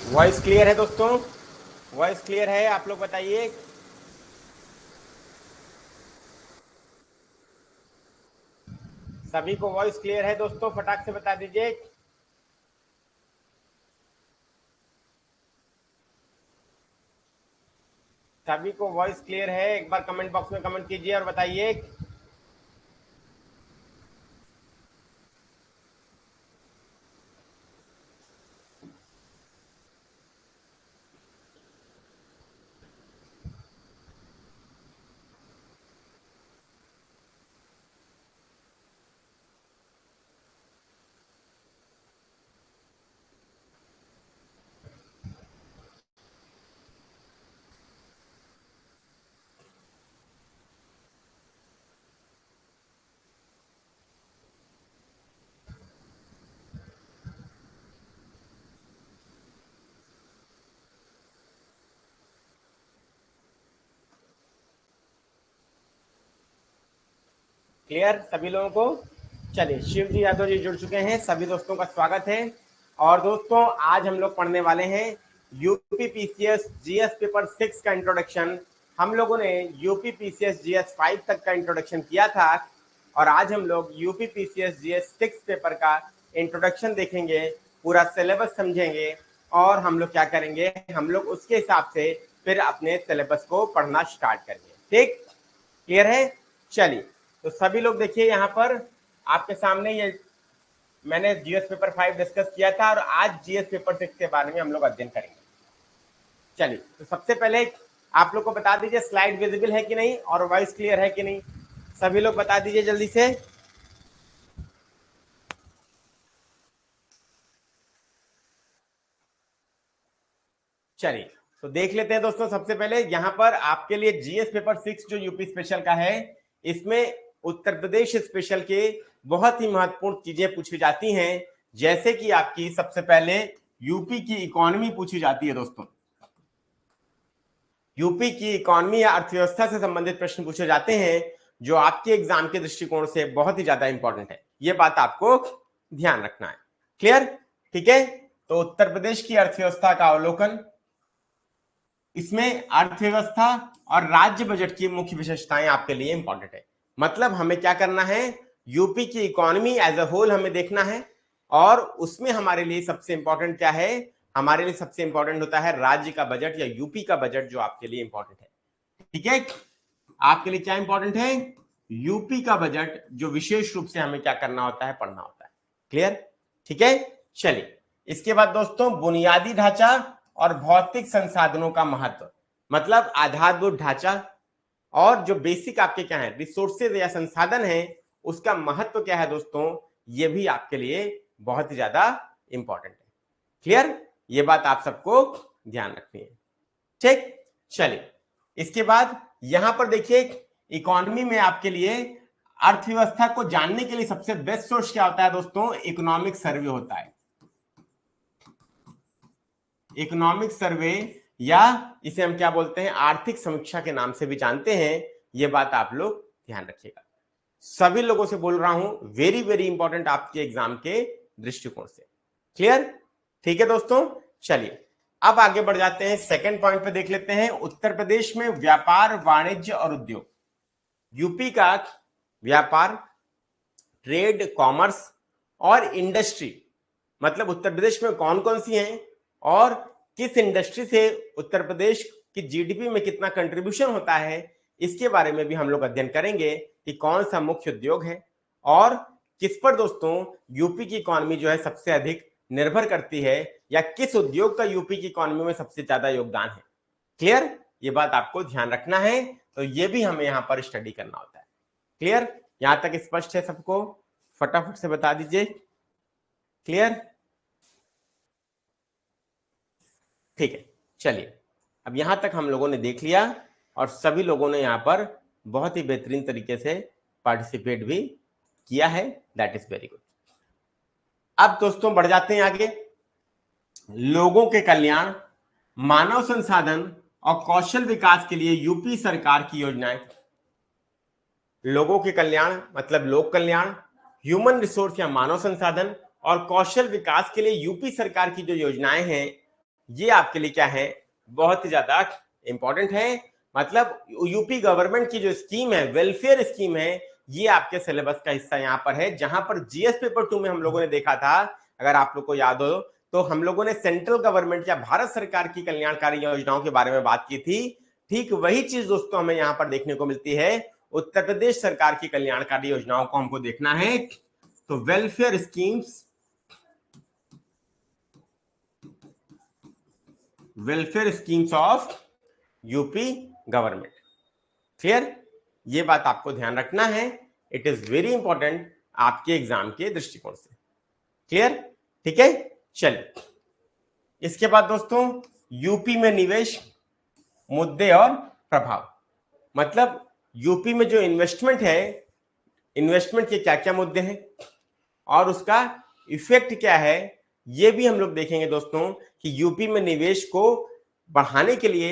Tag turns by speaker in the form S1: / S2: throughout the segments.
S1: Voice clear है दोस्तों? Voice clear है? आप लोग बताइए। सभी को वॉइस क्लियर है दोस्तों? फटाक से बता दीजिए। सभी को वॉइस क्लियर है? एक बार कमेंट बॉक्स में कमेंट कीजिए और बताइए। क्लियर सभी लोगों को? चलिए, शिव जी यादव जी जुड़ चुके हैं, सभी दोस्तों का स्वागत है। और दोस्तों आज हम लोग पढ़ने वाले हैं यूपी पीसीएस जीएस पेपर 6 का इंट्रोडक्शन। हम लोगों ने यूपी पीसीएस जीएस 5 तक का इंट्रोडक्शन किया था और आज हम लोग यूपी पीसीएस जीएस 6 पेपर का इंट्रोडक्शन देखेंगे, पूरा सिलेबस समझेंगे और हम लोग क्या करेंगे, हम लोग उसके हिसाब से फिर अपने सिलेबस को पढ़ना स्टार्ट करेंगे। ठीक, क्लियर है? चलिए, तो सभी लोग देखिए, यहाँ पर आपके सामने ये मैंने जीएस पेपर 5 डिस्कस किया था और आज जीएस पेपर 6 के बारे में हम लोग अध्ययन करेंगे। चलिए, तो सबसे पहले आप लोग को बता दीजिए स्लाइड विजिबल है कि नहीं और वॉइस क्लियर है कि नहीं, सभी लोग बता दीजिए जल्दी से। चलिए, तो देख लेते हैं दोस्तों। सबसे पहले यहाँ पर आपके लिए जीएस पेपर 6 जो यूपी स्पेशल का है, इसमें उत्तर प्रदेश स्पेशल के बहुत ही महत्वपूर्ण चीजें पूछी जाती हैं, जैसे कि आपकी सबसे पहले यूपी की इकोनॉमी पूछी जाती है दोस्तों। यूपी की इकोनॉमी या अर्थव्यवस्था से संबंधित प्रश्न पूछे जाते हैं, जो आपके एग्जाम के दृष्टिकोण से बहुत ही ज्यादा इंपॉर्टेंट है। ये बात आपको ध्यान रखना है। क्लियर? ठीक है, तो उत्तर प्रदेश की अर्थव्यवस्था का अवलोकन, इसमें अर्थव्यवस्था और राज्य बजट की मुख्य विशेषताएं आपके लिए इंपॉर्टेंट है। मतलब हमें क्या करना है, यूपी की इकोनॉमी एज अ होल हमें देखना है और उसमें हमारे लिए सबसे इंपॉर्टेंट क्या है, हमारे लिए सबसे इंपॉर्टेंट होता है राज्य का बजट या यूपी का बजट, जो आपके लिए इंपॉर्टेंट है। ठीक है, आपके लिए क्या इंपॉर्टेंट है, यूपी का बजट, जो विशेष रूप से हमें क्या करना होता है, पढ़ना होता है। क्लियर? ठीक है, चलिए, इसके बाद दोस्तों बुनियादी ढांचा और भौतिक संसाधनों का महत्व, मतलब आधारभूत ढांचा और जो बेसिक आपके क्या है रिसोर्सेज या संसाधन है, उसका महत्व क्या है दोस्तों, ये भी आपके लिए बहुत ही ज्यादा इंपॉर्टेंट है। क्लियर? ये बात आप सबको ध्यान रखनी है। ठीक, चलिए, इसके बाद यहां पर देखिए, इकोनॉमी में आपके लिए अर्थव्यवस्था को जानने के लिए सबसे बेस्ट सोर्स क्या होता है दोस्तों, इकोनॉमिक सर्वे होता है। इकोनॉमिक सर्वे, या इसे हम क्या बोलते हैं, आर्थिक समीक्षा के नाम से भी जानते हैं। ये बात आप लोग ध्यान रखिएगा, सभी लोगों से बोल रहा हूं, वेरी वेरी इंपॉर्टेंट आपके एग्जाम के दृष्टिकोण से। क्लियर? ठीक है दोस्तों, चलिए अब आगे बढ़ जाते हैं, सेकंड पॉइंट पे देख लेते हैं, उत्तर प्रदेश में व्यापार, वाणिज्य और उद्योग। यूपी का व्यापार, ट्रेड, कॉमर्स और इंडस्ट्री, मतलब उत्तर प्रदेश में कौन कौन सी हैं और किस इंडस्ट्री से उत्तर प्रदेश कि जीडीपी में कितना कंट्रीब्यूशन होता है, इसके बारे में भी हम लोग अध्ययन करेंगे कि कौन सा मुख्य उद्योग है और किस पर दोस्तों यूपी की इकोनॉमी जो है सबसे अधिक निर्भर करती है, या किस उद्योग का यूपी की इकोनॉमी में सबसे ज्यादा योगदान है। क्लियर? ये बात आपको ध्यान रखना है, तो ये भी हमें यहाँ पर स्टडी करना होता है। क्लियर? यहां तक स्पष्ट है सबको? फटाफट से बता दीजिए। क्लियर? ठीक है, चलिए अब यहां तक हम लोगों ने देख लिया और सभी लोगों ने यहां पर बहुत ही बेहतरीन तरीके से पार्टिसिपेट भी किया है, दैट इज वेरी गुड। अब दोस्तों बढ़ जाते हैं आगे। लोगों के कल्याण, मानव संसाधन और कौशल विकास के लिए यूपी सरकार की योजनाएं। लोगों के कल्याण मतलब लोक कल्याण, ह्यूमन रिसोर्स या मानव संसाधन और कौशल विकास के लिए यूपी सरकार की जो योजनाएं हैं, ये आपके लिए क्या है, बहुत ही ज्यादा इंपॉर्टेंट है। मतलब यूपी गवर्नमेंट की जो स्कीम है, वेलफेयर स्कीम है, ये आपके सिलेबस का हिस्सा यहाँ पर है। जहां पर जीएस पेपर 2 में हम लोगों ने देखा था, अगर आप लोग को याद हो, तो हम लोगों ने सेंट्रल गवर्नमेंट या भारत सरकार की कल्याणकारी योजनाओं के बारे में बात की थी। ठीक वही चीज दोस्तों हमें यहाँ पर देखने को मिलती है। उत्तर प्रदेश सरकार की कल्याणकारी योजनाओं को हमको देखना है, तो welfare schemes, welfare schemes of UP government. Clear? ये बात आपको ध्यान रखना है, इट इज वेरी इंपॉर्टेंट आपके एग्जाम के दृष्टिकोण से। क्लियर? ठीक है, चलिए इसके बाद दोस्तों यूपी में निवेश, मुद्दे और प्रभाव। मतलब यूपी में जो इन्वेस्टमेंट है, इन्वेस्टमेंट के क्या क्या मुद्दे हैं और उसका इफेक्ट क्या है, ये भी हम लोग देखेंगे दोस्तों कि यूपी में निवेश को बढ़ाने के लिए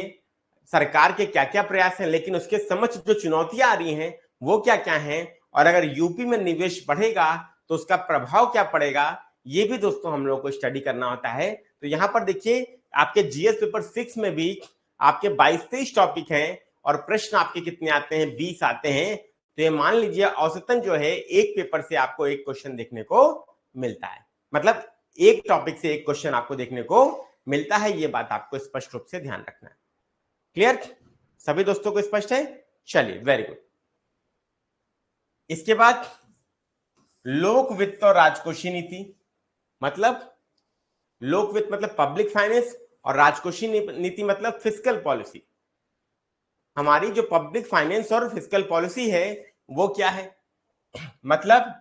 S1: सरकार के क्या क्या प्रयास हैं, लेकिन उसके समक्ष जो चुनौतियां आ रही हैं वो क्या क्या हैं, और अगर यूपी में निवेश बढ़ेगा तो उसका प्रभाव क्या पड़ेगा, ये भी दोस्तों हम लोग को स्टडी करना होता है। तो यहां पर देखिए आपके जीएस पेपर 6 में भी आपके 22-23 टॉपिक हैं और प्रश्न आपके कितने आते हैं, 20 आते हैं। तो ये मान लीजिए औसतन जो है एक पेपर से आपको एक क्वेश्चन देखने को मिलता है, मतलब एक टॉपिक से एक क्वेश्चन आपको देखने को मिलता है। ये बात आपको स्पष्ट रूप से ध्यान रखना है। क्लियर? सभी दोस्तों को स्पष्ट है? चलिए वेरी गुड। इसके बाद लोक वित्त और राजकोषीय नीति। मतलब लोक वित्त मतलब पब्लिक फाइनेंस और राजकोषीय नीति मतलब फिस्कल पॉलिसी। हमारी जो पब्लिक फाइनेंस और फिस्कल पॉलिसी है वो क्या है, मतलब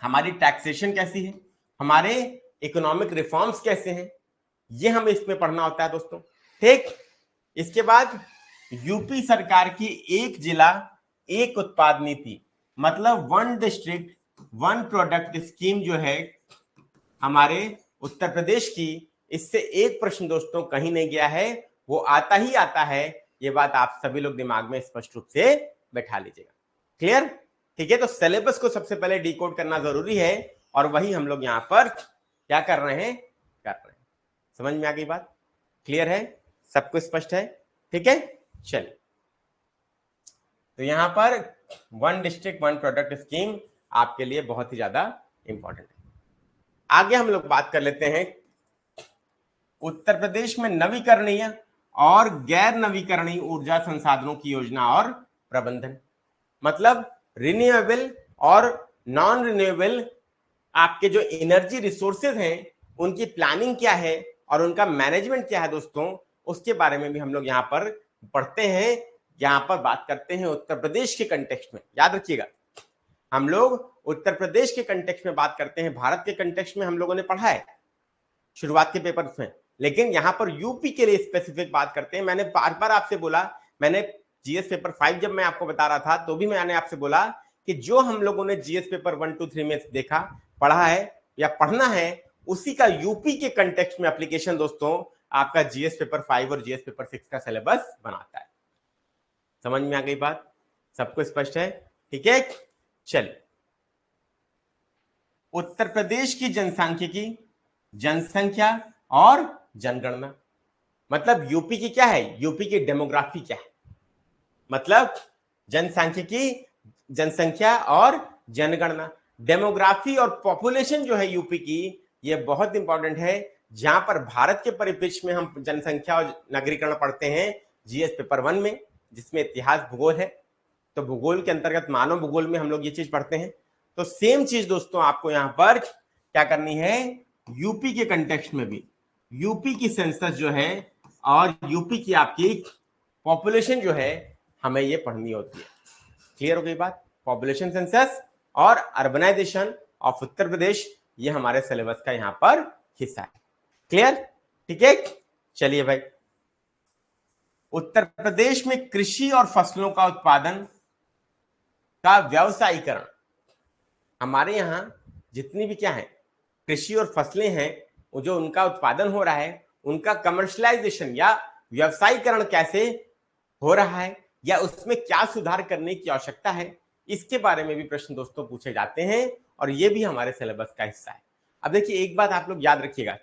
S1: हमारी टैक्सेशन कैसी है, हमारे इकोनॉमिक रिफॉर्म्स कैसे हैं, ये हमें इसमें पढ़ना होता है दोस्तों। ठीक, इसके बाद यूपी सरकार की एक जिला एक उत्पाद नीति, मतलब one district one product scheme जो है हमारे उत्तर प्रदेश की, इससे एक प्रश्न दोस्तों कहीं नहीं गया है, वो आता ही आता है। ये बात आप सभी लोग दिमाग में स्पष्ट रूप से बैठा लीजिएगा। क्लियर? ठीक है, तो सिलेबस को सबसे पहले डिकोड करना जरूरी है और वही हम लोग यहां पर क्या कर रहे हैं, समझ में आ गई बात? क्लियर है? सबको स्पष्ट है? ठीक है, चलिए तो यहां पर one district one product scheme आपके लिए बहुत ही ज्यादा इंपॉर्टेंट है। आगे हम लोग बात कर लेते हैं उत्तर प्रदेश में नवीकरणीय और गैर नवीकरणीय ऊर्जा संसाधनों की योजना और प्रबंधन। मतलब रिन्यूएबल और नॉन रिन्यूएबल आपके जो एनर्जी रिसोर्सेज हैं उनकी प्लानिंग क्या है और उनका मैनेजमेंट क्या है दोस्तों, उसके बारे में भी हम लोग यहाँ पर पढ़ते हैं। यहाँ पर बात करते हैं उत्तर प्रदेश के कंटेक्स्ट में। याद रखिएगा, हम लोग उत्तर प्रदेश के कंटेक्स्ट में बात करते हैं, भारत के कंटेक्स्ट में हम लोगों ने पढ़ा है शुरुआत के पेपर में, लेकिन यहाँ पर यूपी के लिए स्पेसिफिक बात करते हैं। मैंने बार बार आपसे बोला, मैंने जीएस पेपर 5 जब मैं आपको बता रहा था तो भी मैंने आपसे बोला कि जो हम लोगों ने जीएस पेपर 1, 2, 3 में देखा, पढ़ा है या पढ़ना है, उसी का यूपी के कंटेक्स्ट में एप्लीकेशन दोस्तों आपका जीएस पेपर 5 और जीएस पेपर 6 का सिलेबस बनाता है। समझ में आ गई बात? सबको स्पष्ट है? ठीक है, चलिए उत्तर प्रदेश की जनसांख्यिकी, जनसंख्या और जनगणना। मतलब यूपी की क्या है, यूपी की डेमोग्राफी क्या है, मतलब जनसांख्यिकी, जनसंख्या और जनगणना। डेमोग्राफी और पॉपुलेशन जो है यूपी की, ये बहुत इंपॉर्टेंट है। जहां पर भारत के परिप्रेक्ष्य में हम जनसंख्या और नगरीकरण पढ़ते हैं जीएस पेपर 1 में, जिसमें इतिहास भूगोल है। तो भूगोल के अंतर्गत मानव भूगोल में हम लोग ये चीज पढ़ते हैं। तो सेम चीज दोस्तों आपको यहां पर क्या करनी है, यूपी के कंटेक्स्ट में भी यूपी की सेंसस जो है और यूपी की आपकी पॉपुलेशन जो है हमें ये पढ़नी होती है। क्लियर हो गई बात? पॉपुलेशन सेंसस और अर्बनाइजेशन ऑफ उत्तर प्रदेश, ये हमारे सिलेबस का यहां पर हिस्सा है। क्लियर? ठीक है, चलिए भाई। उत्तर प्रदेश में कृषि और फसलों का उत्पादन का व्यवसायीकरण, हमारे यहां जितनी भी क्या है कृषि और फसलें हैं, वो जो उनका उत्पादन हो रहा है, उनका कमर्शलाइजेशन या व्यवसायीकरण कैसे हो रहा है या उसमें क्या सुधार करने की आवश्यकता है, इसके बारे में भी प्रश्न दोस्तों पूछे जाते हैं और ये भी हमारे सिलेबस का हिस्सा है। अब देखिए एक बात आप लोग याद रखिएगा,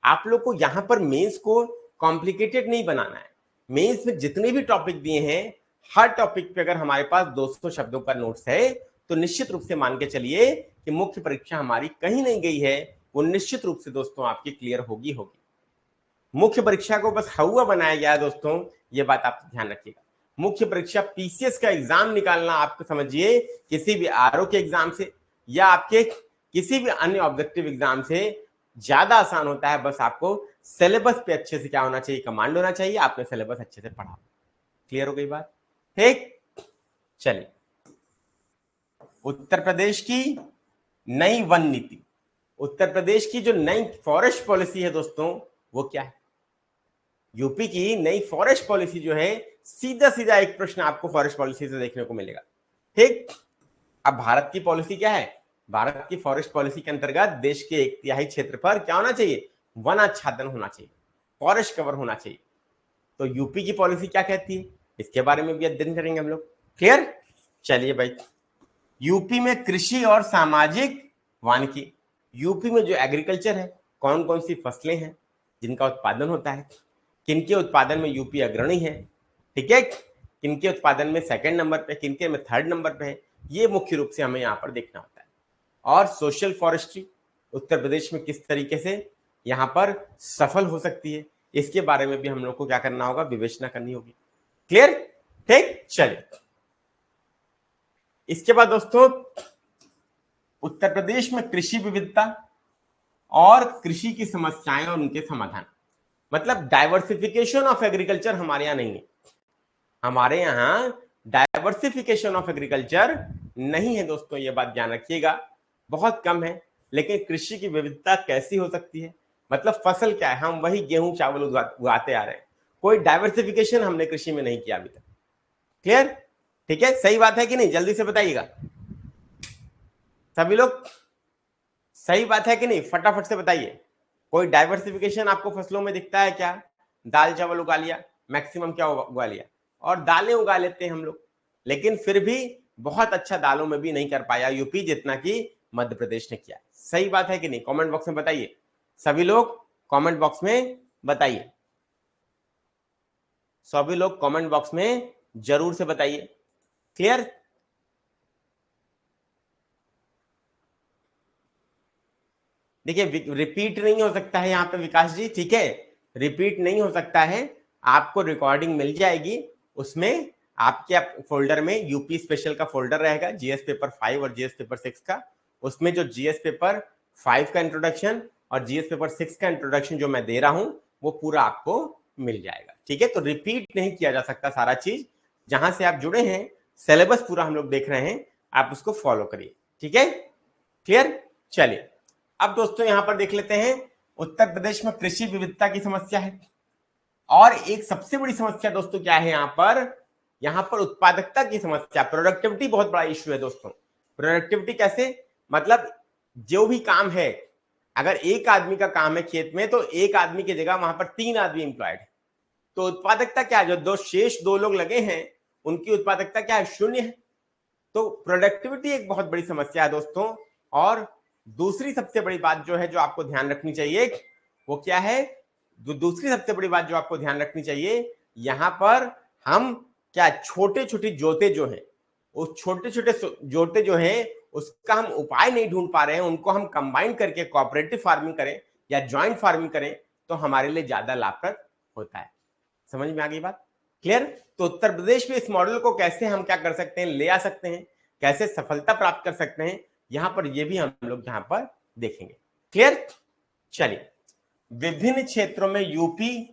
S1: आप लोग को यहां पर मेंस को कॉम्प्लिकेटेड नहीं बनाना है। मेंस में जितने भी टॉपिक दिए हैं, हर टॉपिक पे अगर हमारे पास 200 शब्दों का नोट्स है तो निश्चित रूप से मान के चलिए कि मुख्य परीक्षा हमारी कहीं नहीं गई है, वो निश्चित रूप से दोस्तों आपकी क्लियर होगी। मुख्य परीक्षा को बस हवा बनाया गया है दोस्तों, ये बात आप ध्यान रखिएगा। मुख्य परीक्षा पीसीएस का एग्जाम निकालना आपको समझिए किसी भी आरओ के एग्जाम से या आपके किसी भी अन्य ऑब्जेक्टिव एग्जाम से ज्यादा आसान होता है। बस आपको सिलेबस पे अच्छे से क्या होना चाहिए, कमांड होना चाहिए, आपने सिलेबस अच्छे से पढ़ा। क्लियर हो गई बात? ठीक, चलिए। उत्तर प्रदेश की नई वन नीति, उत्तर प्रदेश की जो नई फॉरेस्ट पॉलिसी है दोस्तों, वो क्या है? यूपी की नई फॉरेस्ट पॉलिसी जो है, सीधा सीधा एक प्रश्न आपको फॉरेस्ट पॉलिसी से देखने को मिलेगा। ठीक, अब भारत की पॉलिसी क्या है? भारत की फॉरेस्ट पॉलिसी के अंतर्गत देश के 1/3 क्षेत्र पर क्या होना चाहिए, वन आच्छादन होना चाहिए, फॉरेस्ट कवर होना चाहिए। तो यूपी की पॉलिसी क्या कहती है, इसके बारे में भी अध्ययन करेंगे हम लोग। क्लियर? चलिए भाई, यूपी में कृषि और सामाजिक वानिकी, यूपी में जो एग्रीकल्चर है, कौन कौन सी फसलें हैं जिनका उत्पादन होता है, किनके उत्पादन में यूपी अग्रणी है, ठीक है, किनके उत्पादन में सेकंड नंबर पे, किनके में थर्ड नंबर पे है, ये मुख्य रूप से हमें यहाँ पर देखना होता है। और सोशल फॉरेस्ट्री उत्तर प्रदेश में किस तरीके से यहाँ पर सफल हो सकती है, इसके बारे में भी हम लोग को क्या करना होगा, विवेचना करनी होगी। क्लियर? ठीक, चलिए। इसके बाद दोस्तों उत्तर प्रदेश में कृषि विविधता और कृषि की समस्याएं और उनके समाधान, मतलब डाइवर्सिफिकेशन ऑफ एग्रीकल्चर हमारे यहाँ नहीं है। हमारे यहाँ डाइवर्सिफिकेशन ऑफ एग्रीकल्चर नहीं है दोस्तों, ये बात ध्यान रखिएगा, बहुत कम है। लेकिन कृषि की विविधता कैसी हो सकती है, मतलब फसल क्या है, हम वही गेहूं चावल उगाते आ रहे हैं, कोई डाइवर्सिफिकेशन हमने कृषि में नहीं किया अभी तक। क्लियर? ठीक है, सही बात है कि नहीं, जल्दी से बताइएगा सभी लोग, सही बात है कि नहीं, फटाफट से बताइए। कोई डाइवर्सिफिकेशन आपको फसलों में दिखता है क्या? दाल चावल उगा लिया, मैक्सिमम क्या उगा लिया, और दालें उगा लेते हैं हम लोग, लेकिन फिर भी बहुत अच्छा दालों में भी नहीं कर पाया यूपी जितना कि मध्य प्रदेश ने किया। सही बात है कि नहीं, कमेंट बॉक्स में बताइए सभी लोग, कमेंट बॉक्स में बताइए, सभी लोग कमेंट बॉक्स में जरूर से बताइए। क्लियर? देखिए रिपीट नहीं हो सकता है यहाँ पे विकास जी, ठीक है, रिपीट नहीं हो सकता है, आपको रिकॉर्डिंग मिल जाएगी, उसमें आपके फोल्डर में यूपी स्पेशल का फोल्डर रहेगा, जीएस पेपर 5 और जीएस पेपर 6 का, उसमें जो जीएस पेपर 5 का इंट्रोडक्शन और जीएस पेपर 6 का इंट्रोडक्शन जो मैं दे रहा हूं वो पूरा आपको मिल जाएगा। ठीक है, तो रिपीट नहीं किया जा सकता सारा चीज, जहां से आप जुड़े हैं सिलेबस पूरा हम लोग देख रहे हैं, आप उसको फॉलो करिए। ठीक है, क्लियर? चलिए अब दोस्तों यहां पर देख लेते हैं, उत्तर प्रदेश में कृषि विविधता की समस्या है और एक सबसे बड़ी समस्या दोस्तों क्या है यहां पर उत्पादकता की समस्या, प्रोडक्टिविटी बहुत बड़ा इश्यू है दोस्तों। प्रोडक्टिविटी कैसे, मतलब जो भी काम है, अगर एक आदमी का काम है खेत में तो एक आदमी की जगह वहां पर 3 आदमी इंप्लॉयड है, तो उत्पादकता क्या है, जो शेष 2 लोग लगे हैं उनकी उत्पादकता क्या है, 0 है। तो प्रोडक्टिविटी एक बहुत बड़ी समस्या है दोस्तों। और दूसरी सबसे बड़ी बात जो है जो आपको ध्यान रखनी चाहिए वो क्या है, दूसरी सबसे बड़ी बात जो आपको ध्यान रखनी चाहिए, यहां पर हम क्या छोटे छोटे जोते जो हैं, उस छोटे छोटे जोते जो हैं उसका हम उपाय नहीं ढूंढ पा रहे हैं, उनको हम कंबाइन करके कोऑपरेटिव फार्मिंग करें या ज्वाइंट फार्मिंग करें तो हमारे लिए ज्यादा लाभप्रद होता है। समझ में आ गई बात? क्लियर? तो उत्तर प्रदेश में इस मॉडल को कैसे हम क्या कर सकते हैं, ले आ सकते हैं, कैसे सफलता प्राप्त कर सकते हैं, यहां पर ये भी हम लोग यहां पर देखेंगे। क्लियर? चलिए, विभिन्न क्षेत्रों में यूपी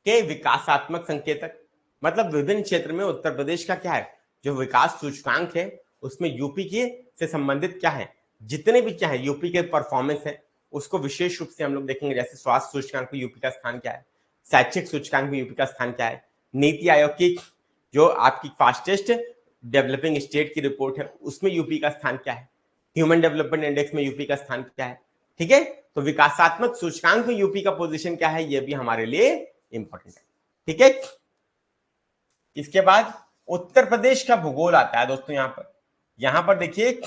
S1: के विकासात्मक संकेतक, मतलब विभिन्न क्षेत्र में उत्तर प्रदेश का क्या है जो विकास सूचकांक है, उसमें यूपी के से संबंधित क्या है, जितने भी क्या है यूपी के परफॉर्मेंस है उसको विशेष रूप से हम लोग देखेंगे। जैसे स्वास्थ्य सूचकांक में यूपी का स्थान क्या है, शैक्षिक सूचकांक में यूपी का स्थान क्या है, नीति आयोग की जो आपकी फास्टेस्ट डेवलपिंग स्टेट की रिपोर्ट है उसमें यूपी का स्थान क्या है, ह्यूमन डेवलपमेंट इंडेक्स में यूपी का स्थान क्या है। ठीक है, तो विकासात्मक सूचकांक में यूपी का पोजीशन क्या है, यह भी हमारे लिए इंपॉर्टेंट है। ठीक है, इसके बाद उत्तर प्रदेश का भूगोल आता है दोस्तों। यहां पर देखिए,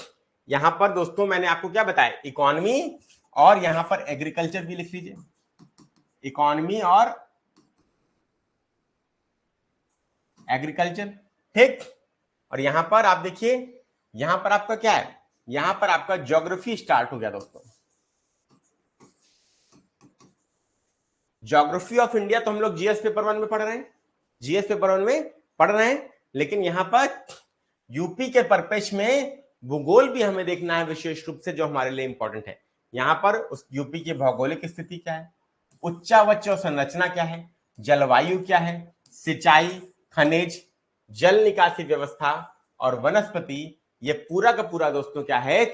S1: यहां पर दोस्तों मैंने आपको क्या बताया, इकोनॉमी और यहां पर एग्रीकल्चर भी लिख लीजिए, इकोनॉमी और एग्रीकल्चर। ठीक, और यहां पर आप देखिए, यहां पर आपका क्या है, यहां पर आपका ज्योग्राफी स्टार्ट हो गया दोस्तों। ज्योग्राफी ऑफ इंडिया तो हम लोग जीएस पेपर 1 में पढ़ रहे हैं, जीएस पेपर 1 में पढ़ रहे हैं, लेकिन यहां पर यूपी के परिप्रेक्ष्य में भूगोल भी हमें देखना है विशेष रूप से, जो हमारे लिए इंपॉर्टेंट है। यहां पर उस यूपी की भौगोलिक स्थिति क्या है, उच्चावच और संरचना क्या है, जलवायु क्या है, सिंचाई, खनिज, जल निकासी व्यवस्था और वनस्पति, ये पूरा का पूरा दोस्तों क्या है,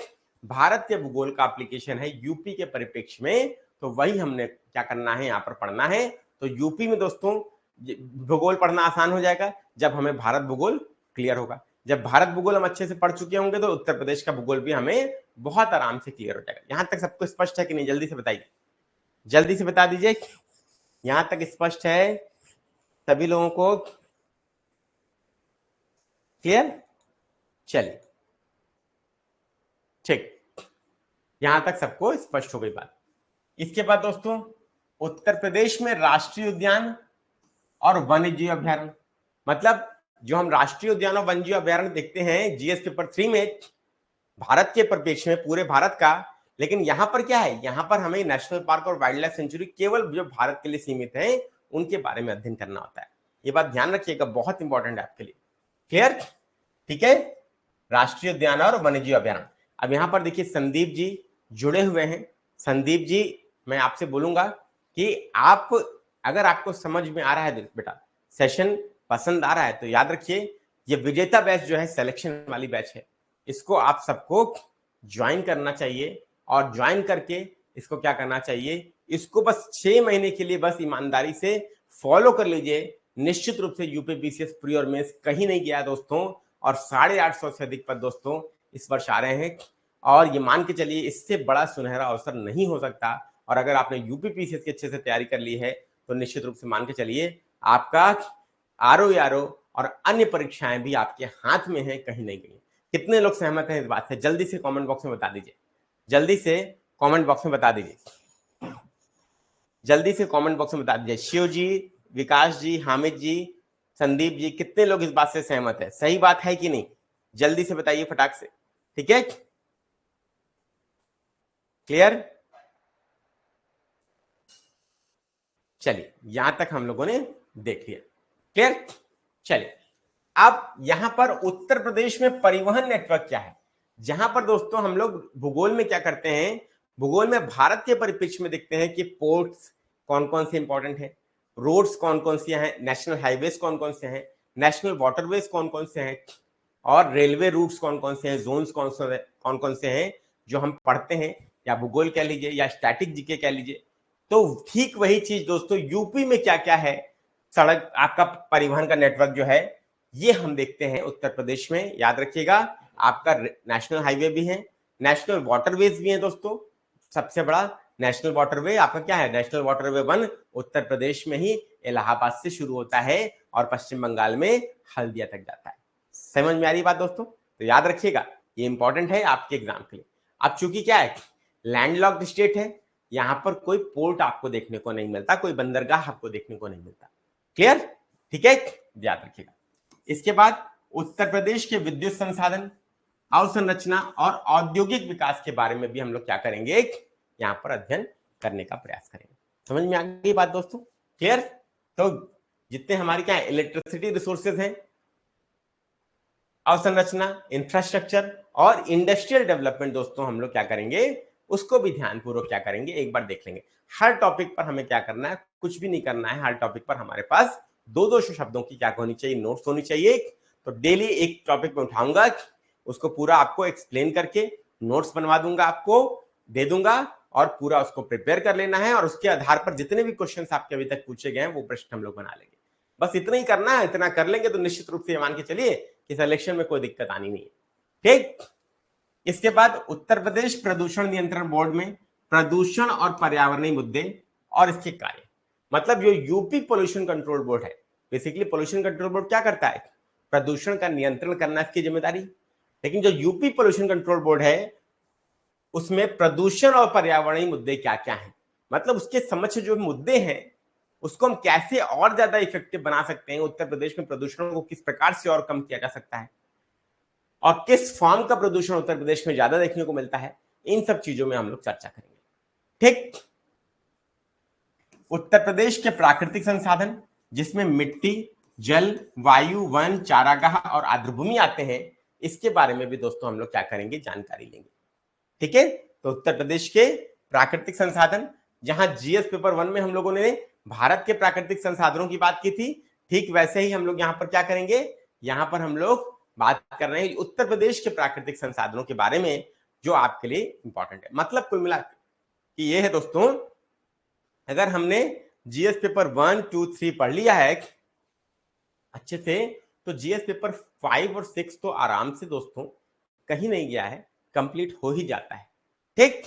S1: भारत के भूगोल का एप्लीकेशन है यूपी के परिप्रेक्ष्य में। तो वही हमने क्या करना है, यहाँ पर पढ़ना है। तो यूपी में दोस्तों भूगोल पढ़ना आसान हो जाएगा जब हमें भारत भूगोल क्लियर होगा। जब भारत भूगोल हम अच्छे से पढ़ चुके होंगे तो उत्तर प्रदेश का भूगोल भी हमें बहुत आराम से क्लियर हो जाएगा। यहां तक सबको स्पष्ट है कि नहीं, जल्दी से बताइए, जल्दी से बता दीजिए, यहां तक स्पष्ट है सभी लोगों को? क्लियर? चलिए, ठीक, यहां तक सबको स्पष्ट हो गई बात। इसके बाद दोस्तों, उत्तर प्रदेश में राष्ट्रीय उद्यान और वन्यजीव अभ्यारण्य, मतलब जो हम राष्ट्रीय उद्यान और वन्यजीव अभ्यारण्य देखते हैं जीएस पेपर 3 में, भारत के परिप्रेक्ष्य में पूरे भारत का, लेकिन यहां पर क्या है, यहां पर हमें नेशनल पार्क और वाइल्ड लाइफ सेंचुरी केवल जो भारत के लिए सीमित है उनके बारे में अध्ययन करना होता है। ये बात ध्यान रखिएगा, बहुत इंपॉर्टेंट है आपके लिए। क्लियर? ठीक है, राष्ट्रीय उद्यान और वन्यजीव अभ्यारण्य। अब यहां पर देखिए संदीप जी जुड़े हुए हैं। संदीप जी, मैं आपसे बोलूंगा कि आप, अगर आपको समझ में आ रहा है बेटा, सेशन पसंद आ रहा है, तो याद रखिए ये विजेता बैच जो है सिलेक्शन वाली बैच है, इसको आप सबको ज्वाइन करना चाहिए। और ज्वाइन करके इसको क्या करना चाहिए, इसको बस 6 महीने के लिए बस ईमानदारी से फॉलो कर लीजिए। निश्चित रूप से यूपी बीसीएस प्री और मेंस कहीं नहीं गया दोस्तों, और 850 से अधिक पद दोस्तों इस वर्ष आ रहे हैं। और ये मान के चलिए इससे बड़ा सुनहरा अवसर नहीं हो सकता। और अगर आपने यूपी पीसीएस की अच्छे से तैयारी कर ली है तो निश्चित रूप से मान के चलिए आपका आरओ और अन्य परीक्षाएं भी आपके हाथ में है, कहीं नहीं गई। कितने लोग सहमत हैं इस बात से, जल्दी से कमेंट बॉक्स में बता दीजिए, जल्दी से कमेंट बॉक्स में बता दीजिए, जल्दी से कमेंट बॉक्स में बता दीजिए। शिव जी, विकास जी, हामिद जी, संदीप जी, कितने लोग इस बात से सहमत है, सही बात है कि नहीं, जल्दी से बताइए फटाक से। ठीक है, क्लियर? चलिए, यहां तक हम लोगों ने देख लिया। क्लियर? चलिए, अब यहां पर उत्तर प्रदेश में परिवहन नेटवर्क क्या है, जहां पर दोस्तों हम लोग भूगोल में क्या करते हैं, भूगोल में भारत के परिप्रेक्ष्य में देखते हैं कि पोर्ट्स कौन कौन से इंपॉर्टेंट है, रोड्स कौन कौन सी हैं, नेशनल हाईवेज कौन कौन से हैं, नेशनल वाटरवेज कौन कौन से हैं, और रेलवे रूट्स कौन कौन से हैं, जोन्स कौन कौन से हैं, जो हम पढ़ते हैं, या भूगोल कह लीजिए या स्टैटिक जीके कह लीजिए। तो ठीक वही चीज दोस्तों यूपी में क्या क्या है, सड़क आपका परिवहन का नेटवर्क जो है, ये हम देखते हैं उत्तर प्रदेश में। याद रखिएगा, आपका नेशनल हाईवे भी है, नेशनल वाटरवेज भी है दोस्तों। सबसे बड़ा नेशनल वाटरवे आपका क्या है, नेशनल वाटरवे 1 उत्तर प्रदेश में ही इलाहाबाद से शुरू होता है और पश्चिम बंगाल में हल्दिया तक जाता है। समझ में आ रही बात दोस्तों? तो याद रखिएगा, ये इंपॉर्टेंट है आपके एग्जाम के लिए। अब चूंकि क्या है, लैंडलॉक्ड स्टेट है, यहां पर कोई पोर्ट आपको देखने को नहीं मिलता, कोई बंदरगाह आपको देखने को नहीं मिलता। क्लियर? ठीक है, याद रखिएगा। इसके बाद उत्तर प्रदेश के विद्युत संसाधन, अवसंरचना और औद्योगिक विकास के बारे में भी हम लोग क्या करेंगे, यहाँ पर अध्ययन करने का प्रयास करेंगे। समझ में आ गई बात दोस्तों? क्लियर? तो जितने हमारे क्या इलेक्ट्रिसिटी रिसोर्सेज हैं, अवसंरचना, इंफ्रास्ट्रक्चर और इंडस्ट्रियल डेवलपमेंट दोस्तों हम लोग क्या करेंगे, उसको भी ध्यानपूर्वक क्या करेंगे, एक बार देख लेंगे। हर टॉपिक पर हमें क्या करना है, कुछ भी नहीं करना है। हर टॉपिक पर हमारे पास 2-2 शब्दों की क्या होनी चाहिए, नोट्स होनी चाहिए। तो डेली एक टॉपिक में उठाऊंगा, उसको पूरा आपको एक्सप्लेन करके नोट्स बनवा दूंगा, आपको दे दूंगा और पूरा उसको प्रिपेयर कर लेना है। और उसके आधार पर जितने भी क्वेश्चन आपके अभी तक पूछे गए हैं वो प्रश्न हम लोग बना लेंगे। बस इतना ही करना है। इतना कर लेंगे तो निश्चित रूप से मान के चलिए कि सिलेक्शन में कोई दिक्कत आनी नहीं है। ठीक। इसके बाद उत्तर प्रदेश प्रदूषण नियंत्रण बोर्ड में प्रदूषण और पर्यावरणीय मुद्दे और इसके कार्य, मतलब जो यूपी पोल्यूशन कंट्रोल बोर्ड है, बेसिकली पोल्यूशन कंट्रोल बोर्ड क्या करता है, प्रदूषण का नियंत्रण करना इसकी जिम्मेदारी। लेकिन जो यूपी पोल्यूशन कंट्रोल बोर्ड है उसमें प्रदूषण और पर्यावरणीय मुद्दे क्या क्या हैं, मतलब उसके समक्ष जो मुद्दे हैं उसको हम कैसे और ज्यादा इफेक्टिव बना सकते हैं, उत्तर प्रदेश में प्रदूषण को किस प्रकार से और कम किया जा सकता है और किस फॉर्म का प्रदूषण उत्तर प्रदेश में ज्यादा देखने को मिलता है, इन सब चीजों में हम लोग चर्चा करेंगे। ठीक। उत्तर प्रदेश के प्राकृतिक संसाधन जिसमें मिट्टी, जल, वायु, वन, चारागाह और आर्द्रभूमि आते हैं, इसके बारे में भी दोस्तों हम लोग क्या करेंगे, जानकारी लेंगे। ठीक है। तो उत्तर प्रदेश के प्राकृतिक संसाधन, जहां जीएस पेपर 1 में हम लोगों ने भारत के प्राकृतिक संसाधनों की बात की थी, ठीक वैसे ही हम लोग यहां पर क्या करेंगे, यहां पर हम लोग बात कर रहे हैं उत्तर प्रदेश के प्राकृतिक संसाधनों के बारे में जो आपके लिए इंपॉर्टेंट है। मतलब कुल मिला कि ये है दोस्तों, अगर हमने जीएस पेपर 1, 2, 3 पढ़ लिया है अच्छे से, तो जीएस पेपर 5 और 6 तो आराम से दोस्तों कहीं नहीं गया है, कंप्लीट हो ही जाता है। ठीक।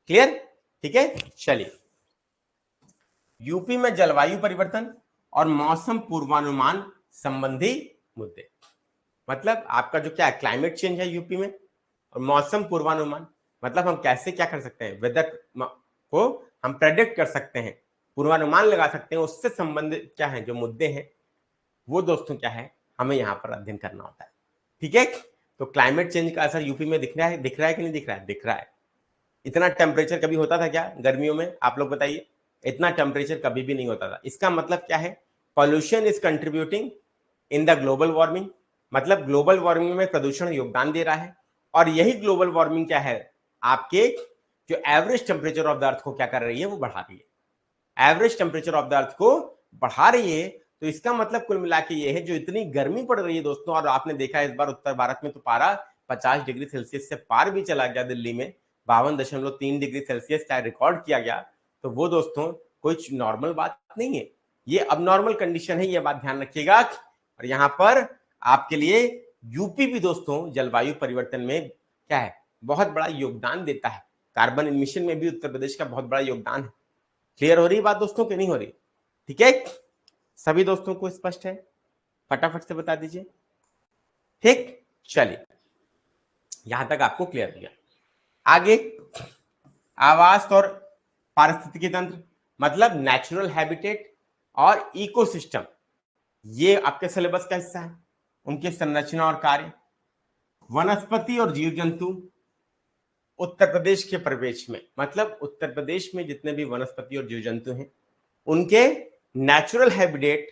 S1: क्लियर? ठीक है। चलिए, यूपी में जलवायु परिवर्तन और मौसम पूर्वानुमान संबंधी मुद्दे, मतलब आपका जो क्या क्लाइमेट चेंज है यूपी में, और मौसम पूर्वानुमान मतलब हम कैसे क्या कर सकते हैं, वेदर को हम प्रेडिक्ट कर सकते हैं, पूर्वानुमान लगा सकते हैं, उससे संबंधित क्या है जो मुद्दे हैं वो दोस्तों क्या है हमें यहाँ पर अध्ययन करना होता है। ठीक है। तो क्लाइमेट चेंज का असर यूपी में दिख रहा है कि नहीं दिख रहा है? दिख रहा है। इतना टेम्परेचर कभी होता था क्या गर्मियों में, आप लोग बताइए? इतना टेम्परेचर कभी भी नहीं होता था। इसका मतलब क्या है, pollution is contributing in the global warming, मतलब ग्लोबल वार्मिंग में प्रदूषण योगदान दे रहा है। और यही ग्लोबल वार्मिंग क्या है, आपके जो average temperature of the earth को क्या कर रही है, वो बढ़ा रही है। Average temperature of the earth को बढ़ा रही है। तो इसका मतलब कुल मिला के ये है, जो इतनी गर्मी पड़ रही है दोस्तों, और आपने देखा इस बार उत्तर भारत में तो पारा 50 डिग्री सेल्सियस से पार भी चला गया, दिल्ली में 52.3 डिग्री सेल्सियस का रिकॉर्ड किया गया। तो वो दोस्तों कोई नॉर्मल बात नहीं है, ये अब नॉर्मल कंडीशन है, ये बात ध्यान रखिएगा। और यहाँ पर आपके लिए यूपी भी दोस्तों जलवायु परिवर्तन में क्या है, बहुत बड़ा योगदान देता है। कार्बन इमिशन में भी उत्तर प्रदेश का बहुत बड़ा योगदान है। क्लियर हो रही बात दोस्तों कि नहीं हो रही? ठीक है, सभी दोस्तों को स्पष्ट है? फटाफट से बता दीजिए। ठीक, चलिए यहां तक आपको क्लियर हो गया। आगे आवास और पारिस्थितिकी तंत्र, मतलब नेचुरल हैबिटेट और इकोसिस्टम, ये आपके सिलेबस का हिस्सा है। उनकी संरचना और कार्य, वनस्पति और जीव जंतु उत्तर प्रदेश के परिवेश में, मतलब उत्तर प्रदेश में जितने भी वनस्पति और जीव जंतु हैं उनके नेचुरल हैबिटेट,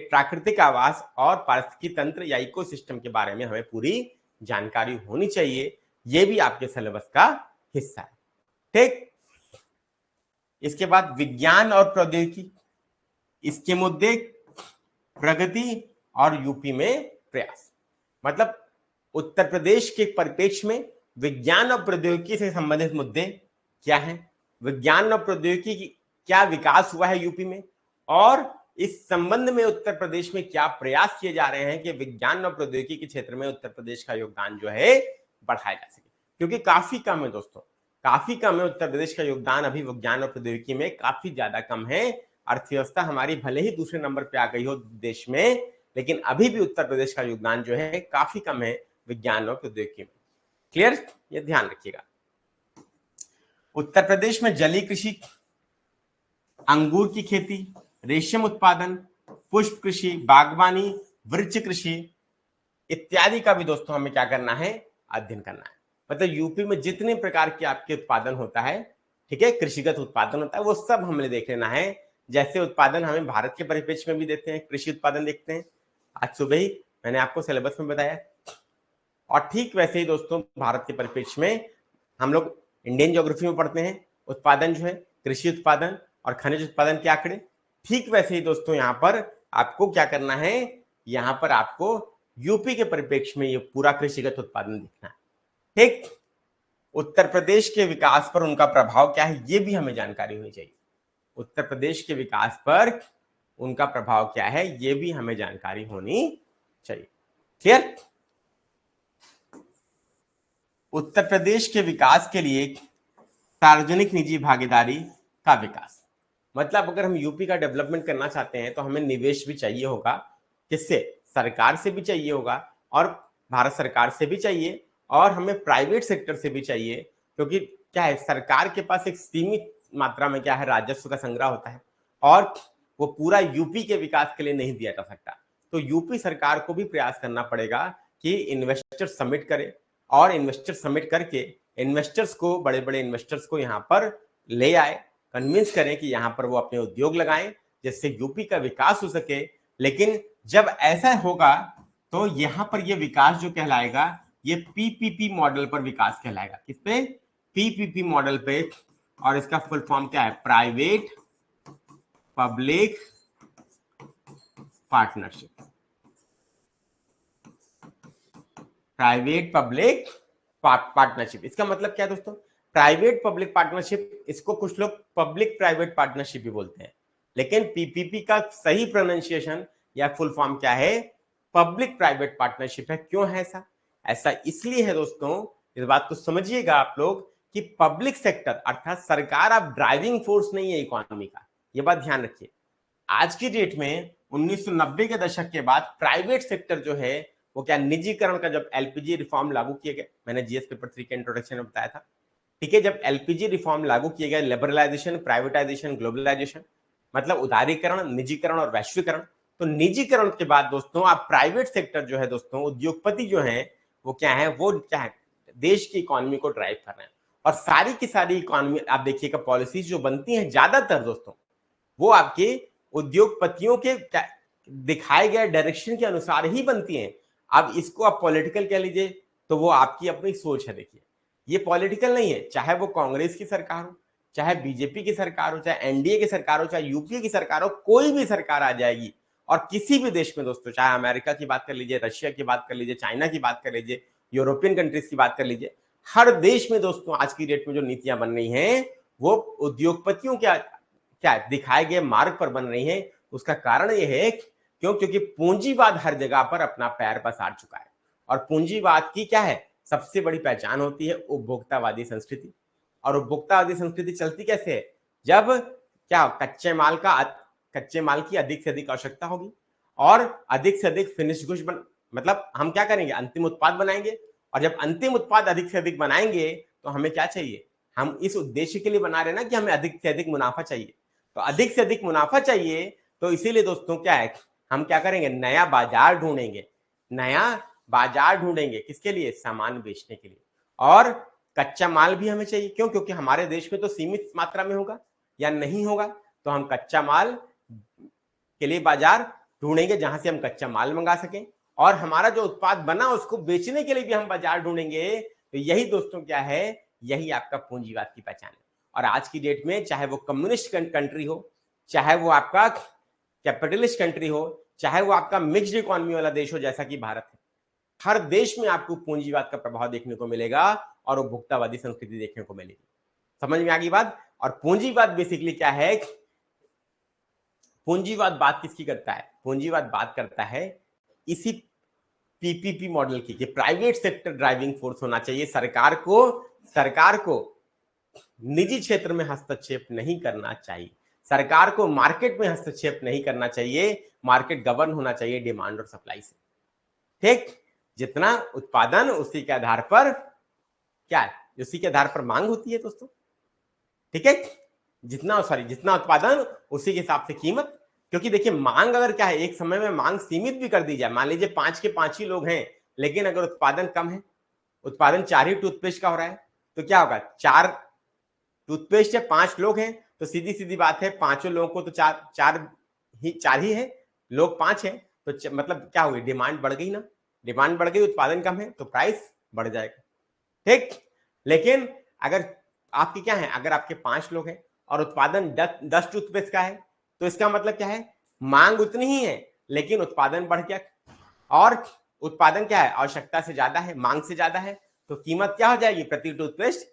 S1: प्राकृतिक आवास और पारिस्थितिकी तंत्र या इकोसिस्टम के बारे में हमें पूरी जानकारी होनी चाहिए। यह भी आपके सिलेबस का हिस्सा है। ठीक। इसके बाद विज्ञान और प्रौद्योगिकी, इसके मुद्दे, प्रगति और यूपी में प्रयास, मतलब उत्तर प्रदेश के परिप्रेक्ष्य में विज्ञान और प्रौद्योगिकी से संबंधित मुद्दे क्या हैं, विज्ञान और प्रौद्योगिकी की क्या विकास हुआ है यूपी में, और इस संबंध में उत्तर प्रदेश में क्या प्रयास किए जा रहे हैं कि विज्ञान और प्रौद्योगिकी के क्षेत्र में उत्तर प्रदेश का योगदान जो है बढ़ाया जा सके। क्योंकि काफी कम है दोस्तों, काफी कम है उत्तर प्रदेश का योगदान अभी विज्ञान और प्रौद्योगिकी में, काफी ज्यादा कम है। अर्थव्यवस्था हमारी भले ही दूसरे नंबर पे आ गई हो देश में, लेकिन अभी भी उत्तर प्रदेश का योगदान जो है काफी कम है विज्ञान और प्रौद्योगिकी में। क्लियर? ये ध्यान रखिएगा। उत्तर प्रदेश में जलीय कृषि, अंगूर की खेती, रेशम उत्पादन, पुष्प कृषि, बागवानी, वृक्ष कृषि इत्यादि का भी दोस्तों हमें क्या करना है, अध्ययन करना है। मतलब यूपी में जितने प्रकार के आपके उत्पादन होता है, ठीक है, कृषिगत उत्पादन होता है, वो सब हमें देख लेना है। जैसे उत्पादन हमें भारत के परिप्रेक्ष्य में भी देते हैं, कृषि उत्पादन देखते हैं, आज सुबह ही मैंने आपको सिलेबस में बताया। और ठीक वैसे ही दोस्तों भारत के परिप्रेक्ष्य में हम लोग इंडियन ज्योग्राफी में पढ़ते हैं उत्पादन जो है, कृषि उत्पादन और खनिज उत्पादन के आंकड़े। ठीक वैसे ही दोस्तों यहाँ पर आपको क्या करना है, यहाँ पर आपको यूपी के परिप्रेक्ष्य में ये पूरा कृषिगत उत्पादन देखना है। ठीक, उत्तर प्रदेश के विकास पर उनका प्रभाव क्या है, ये भी हमें जानकारी होनी चाहिए। उत्तर प्रदेश के विकास पर उनका प्रभाव क्या है, ये भी हमें जानकारी होनी चाहिए। क्लियर? उत्तर प्रदेश के विकास के लिए सार्वजनिक निजी भागीदारी का विकास, मतलब अगर हम यूपी का डेवलपमेंट करना चाहते हैं तो हमें निवेश भी चाहिए होगा। किससे? सरकार से भी चाहिए होगा और भारत सरकार से भी चाहिए और हमें प्राइवेट सेक्टर से भी चाहिए, क्योंकि क्या है, सरकार के पास एक सीमित मात्रा में क्या है, राजस्व का संग्रह होता है और वो पूरा यूपी के विकास के लिए नहीं दिया जा सकता। तो यूपी सरकार को भी प्रयास करना पड़ेगा कि इन्वेस्टर समिट करे और इन्वेस्टर समिट करके इन्वेस्टर्स को, बड़े बड़े इन्वेस्टर्स को यहाँ पर ले आए, कन्विंस करें कि यहाँ पर वो अपने उद्योग लगाएं जिससे यूपी का विकास हो सके। लेकिन जब ऐसा होगा तो यहाँ पर ये विकास जो कहलाएगा ये पीपीपी मॉडल पर विकास कहलाएगा। किस पे? पीपीपी मॉडल पे। और इसका फुल फॉर्म क्या है? Private public partnership. Private public partnership, इसका मतलब क्या है दोस्तों? प्राइवेट पब्लिक पार्टनरशिप, इसको कुछ लोग पब्लिक प्राइवेट पार्टनरशिप भी बोलते हैं, लेकिन पीपीपी का सही प्रोनाउंसिएशन या फुल फॉर्म क्या है? पब्लिक प्राइवेट पार्टनरशिप है। क्यों है ऐसा? ऐसा इसलिए है दोस्तों, इस बात को समझिएगा आप लोग कि पब्लिक सेक्टर अर्थात सरकार अब ड्राइविंग फोर्स नहीं है इकोनॉमी का, ये बात ध्यान रखिए। आज की डेट में 1990 के दशक के बाद प्राइवेट सेक्टर जो है वो क्या, निजीकरण का, जब एलपीजी रिफॉर्म लागू किए गए, मैंने जीएस पेपर 3 के इंट्रोडक्शन में बताया था, ठीक है, जब एलपीजी रिफॉर्म लागू किए गए, लिबरलाइजेशन, प्राइवेटाइजेशन, ग्लोबलाइजेशन, मतलब उदारीकरण, निजीकरण और वैश्वीकरण, तो निजीकरण के बाद दोस्तों आप प्राइवेट सेक्टर जो है दोस्तों, उद्योगपति जो है वो क्या है, वो क्या है, देश की इकोनॉमी को ड्राइव कर रहे हैं। और सारी की सारी इकोनॉमी आप देखिएगा, पॉलिसीज जो बनती हैं ज्यादातर दोस्तों वो आपके उद्योगपतियों के दिखाए गए डायरेक्शन के अनुसार ही बनती हैं। अब इसको आप पॉलिटिकल कह लीजिए तो वो आपकी अपनी सोच है। देखिए ये पॉलिटिकल नहीं है, चाहे वो कांग्रेस की सरकार हो, चाहे बीजेपी की सरकार हो, चाहे एनडीए की सरकार हो, चाहे यूपीए की सरकार हो, कोई भी सरकार आ जाएगी और किसी भी देश में दोस्तों, चाहे अमेरिका की बात कर लीजिए, रशिया की बात कर लीजिए, चाइना की बात कर लीजिए, यूरोपियन कंट्रीज की बात कर लीजिए, हर देश में दोस्तों आज की डेट में जो नीतियां बन रही हैं वो उद्योगपतियों के क्या दिखाए गए मार्ग पर बन रही है। उसका कारण यह है क्योंकि पूंजीवाद हर जगह पर अपना पैर पसार चुका है और पूंजीवाद की क्या है, सबसे बड़ी पहचान होती है उपभोक्तावादी संस्कृति। और उपभोक्तावादी संस्कृति चलती कैसे है? जब क्या कच्चे माल की अधिक से अधिक आवश्यकता होगी और अधिक से अधिक फिनिश गुड्स मतलब हम क्या करेंगे, अंतिम उत्पाद बनाएंगे। और जब अंतिम उत्पाद अधिक से अधिक बनाएंगे तो हमें क्या चाहिए, हम इस उद्देश्य के लिए बना रहे ना कि हमें अधिक से अधिक मुनाफा चाहिए। तो अधिक से अधिक मुनाफा चाहिए, तो इसीलिए दोस्तों क्या है, हम क्या करेंगे, नया बाजार ढूंढेंगे। नया बाजार ढूंढेंगे किसके लिए? सामान बेचने के लिए। और कच्चा माल भी हमें चाहिए। क्यों? क्योंकि हमारे देश में तो सीमित मात्रा में होगा या नहीं होगा, तो हम कच्चा माल के लिए बाजार ढूंढेंगे जहां से हम कच्चा माल मंगा सकें और हमारा जो उत्पाद बना उसको बेचने के लिए भी हम बाजार ढूंढेंगे। तो यही दोस्तों क्या है, यही आपका पूंजीवाद की पहचान है। और आज की डेट में चाहे वो कम्युनिस्ट कंट्री हो, चाहे वो आपका कैपिटलिस्ट कंट्री हो, चाहे वो आपका मिक्स्ड इकोनॉमी वाला देश हो जैसा कि भारत है, हर देश में आपको पूंजीवाद का प्रभाव देखने को मिलेगा और उपभोक्तावादी संस्कृति देखने को मिलेगी। समझ में आ गई बात? और पूंजीवाद बेसिकली क्या है, पूंजीवाद बात किसकी करता है? पूंजीवाद बात करता है इसी पीपीपी मॉडल की, कि प्राइवेट सेक्टर ड्राइविंग फोर्स होना चाहिए। सरकार को निजी क्षेत्र में हस्तक्षेप नहीं करना चाहिए, सरकार को मार्केट में हस्तक्षेप नहीं करना चाहिए, मार्केट गवर्न होना चाहिए डिमांड और सप्लाई से। ठीक, जितना उत्पादन उसी के आधार पर क्या है, उसी के आधार पर मांग होती है दोस्तों। ठीक है, जितना उत्पादन उसी के हिसाब से कीमत। क्योंकि देखिए मांग अगर क्या है, एक समय में मांग सीमित भी कर दी जाए, मान लीजिए 5 के 5 ही लोग हैं लेकिन अगर उत्पादन कम है उत्पादन 4 ही टूथपेस्ट का हो रहा है, तो क्या होगा, 4 टूथपेस्ट है, 5 लोग हैं, तो सीधी सीधी बात है, पांचों लोगों को तो चार ही है, लोग 5 हैं, तो मतलब क्या हुई, डिमांड बढ़ गई ना, डिमांड बढ़ गई, उत्पादन कम है, तो प्राइस बढ़ जाएगा। ठीक, लेकिन अगर आपकी क्या है, अगर आपके 5 लोग हैं और उत्पादन 10 टूथपेस्ट का है, तो इसका मतलब क्या है, मांग उतनी ही है लेकिन उत्पादन बढ़ गया, और उत्पादन क्या है, आवश्यकता से ज्यादा है, मांग से ज्यादा है, तो कीमत क्या हो जाएगी, प्रति टूथपेस्ट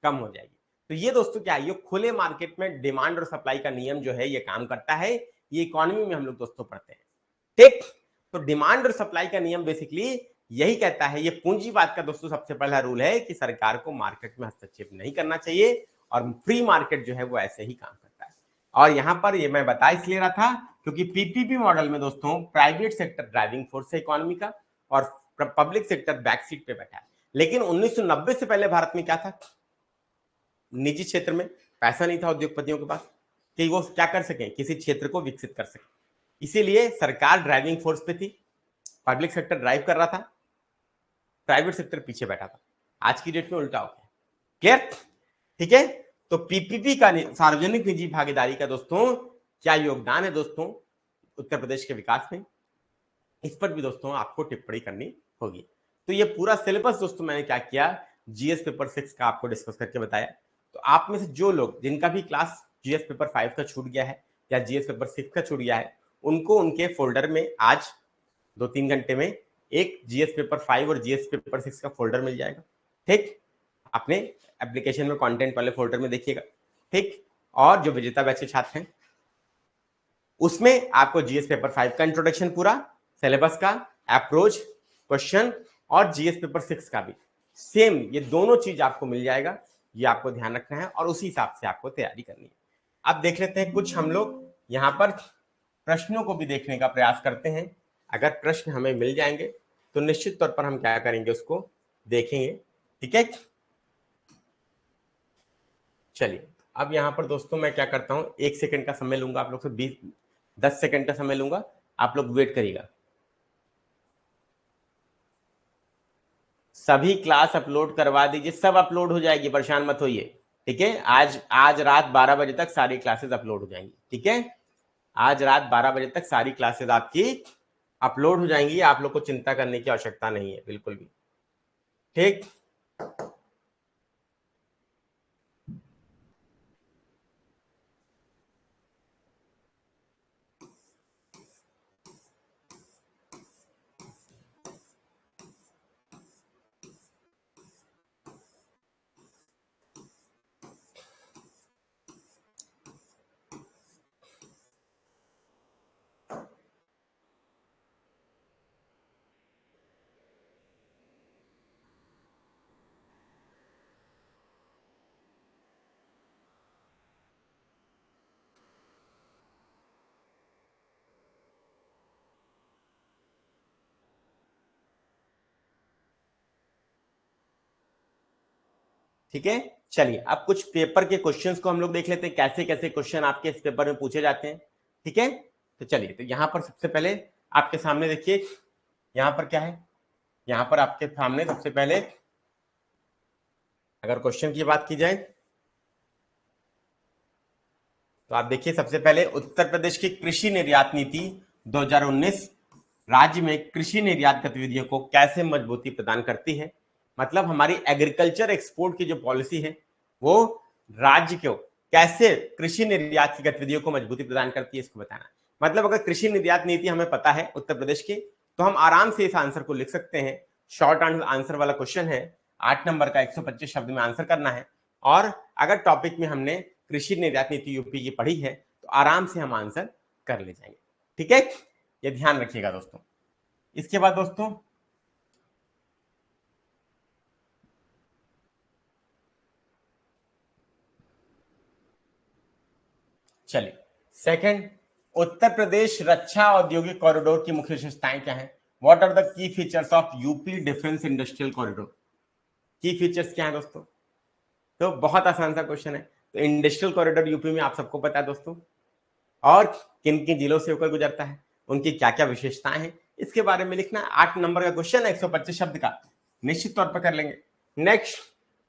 S1: कम हो जाएगी। तो ये दोस्तों क्या है, ये खुले मार्केट में डिमांड और सप्लाई का नियम जो है ये काम करता है, ये इकोनॉमी में हम लोग दोस्तों पढ़ते हैं। ठीक, तो डिमांड और सप्लाई का नियम बेसिकली यही कहता है, ये पूंजीवाद का दोस्तों सबसे पहला रूल है कि सरकार को मार्केट में हस्तक्षेप नहीं करना चाहिए, और फ्री मार्केट जो है वो ऐसे ही काम करता है। और यहां पर ये मैं बता इसलिए रहा था क्योंकि पीपीपी मॉडल में दोस्तों प्राइवेट सेक्टर ड्राइविंग फोर्स है इकोनॉमी का, और पब्लिक सेक्टर बैक सीट पे बैठा है। लेकिन 1990 से पहले भारत में क्या था, निजी क्षेत्र में पैसा नहीं था उद्योगपतियों के पास कि वो क्या कर सके, किसी क्षेत्र को विकसित कर सके, इसीलिए सरकार ड्राइविंग फोर्स पे थी, पब्लिक सेक्टर ड्राइव कर रहा था, प्राइवेट सेक्टर पीछे बैठा था। आज की डेट में उल्टा हो गया। क्लियर, ठीक है। तो पीपीपी का, सार्वजनिक निजी भागीदारी का दोस्तों क्या योगदान है दोस्तों उत्तर प्रदेश के विकास में, इस पर भी दोस्तों आपको टिप्पणी करनी होगी। तो ये पूरा सिलेबस दोस्तों मैंने क्या किया, जीएस पेपर 6 का आपको डिस्कस करके बताया। तो आप में से जो लोग, जिनका भी क्लास जीएस पेपर 5 का छूट गया है या जीएस पेपर 6 का छूट गया है, उनको उनके फोल्डर में आज 2-3 घंटे में एक जीएस पेपर 5 और जीएस पेपर 6 का फोल्डर मिल जाएगा। ठीक, अपने एप्लीकेशन में कंटेंट वाले फोल्डर में देखिएगा। ठीक, और जो विजेता बैच के छात्र हैं उसमें आपको जीएस पेपर 5 का इंट्रोडक्शन पूरा, सिलेबस का, अप्रोच, क्वेश्चन, और जीएस पेपर 6 का भी सेम, ये दोनों चीज आपको मिल जाएगा। ये आपको ध्यान रखना है और उसी हिसाब से आपको तैयारी करनी है। अब देख लेते हैं कुछ हम लोग यहाँ पर प्रश्नों को भी देखने का प्रयास करते हैं। अगर प्रश्न हमें मिल जाएंगे तो निश्चित तौर पर हम क्या करेंगे, उसको देखेंगे। ठीक है, चलिए अब यहाँ पर दोस्तों मैं क्या करता हूँ, 1 सेकंड का समय लूंगा आप लोग से, 10 सेकंड का समय लूंगा, आप लोग वेट करिएगा। सभी क्लास अपलोड करवा दीजिए, सब अपलोड हो जाएगी, परेशान मत होइए। ठीक है, आज रात 12 बजे तक सारी क्लासेस अपलोड हो जाएंगी। ठीक है, आज रात 12 बजे तक सारी क्लासेस आपकी अपलोड हो जाएंगी, आप लोग को चिंता करने की आवश्यकता नहीं है बिल्कुल भी। ठीक, ठीक है, चलिए अब कुछ पेपर के क्वेश्चंस को हम लोग देख लेते हैं, कैसे कैसे क्वेश्चन आपके इस पेपर में पूछे जाते हैं। ठीक है, तो चलिए, तो यहां पर सबसे पहले आपके सामने देखिए, यहां पर क्या है, यहां पर आपके सामने सबसे पहले अगर क्वेश्चन की बात की जाए तो आप देखिए, सबसे पहले उत्तर प्रदेश की कृषि निर्यात नीति 2019 राज्य में कृषि निर्यात गतिविधियों को कैसे मजबूती प्रदान करती है। मतलब हमारी एग्रीकल्चर एक्सपोर्ट की जो पॉलिसी है वो राज्य को कैसे कृषि निर्यात की गतिविधियों को मजबूती प्रदान करती है, इसको बताना। मतलब अगर कृषि निर्यात नीति हमें पता है उत्तर प्रदेश की, तो हम आराम से इस आंसर को लिख सकते हैं। शॉर्ट आंसर वाला क्वेश्चन है, 8 नंबर का, 125 शब्द में आंसर करना है। और अगर टॉपिक में हमने कृषि निर्यात नीति यूपी की पढ़ी है तो आराम से हम आंसर कर ले जाएंगे। ठीक है, ये ध्यान रखिएगा दोस्तों। इसके बाद दोस्तों चलिए, सेकंड, उत्तर प्रदेश रक्षा औद्योगिक कॉरिडोर की मुख्य विशेषताएं क्या है। What are the key features of UP defence industrial corridor. Key features क्या है दोस्तों, तो बहुत आसान सा क्वेश्चन है। तो इंडस्ट्रियल कॉरिडोर यूपी में आप सबको पता है दोस्तों, और किन किन जिलों से होकर गुजरता है, उनकी क्या क्या विशेषताएं हैं, इसके बारे में लिखना है। 8 नंबर का क्वेश्चन है, 125 शब्द का। निश्चित तौर पर कर लेंगे। नेक्स्ट,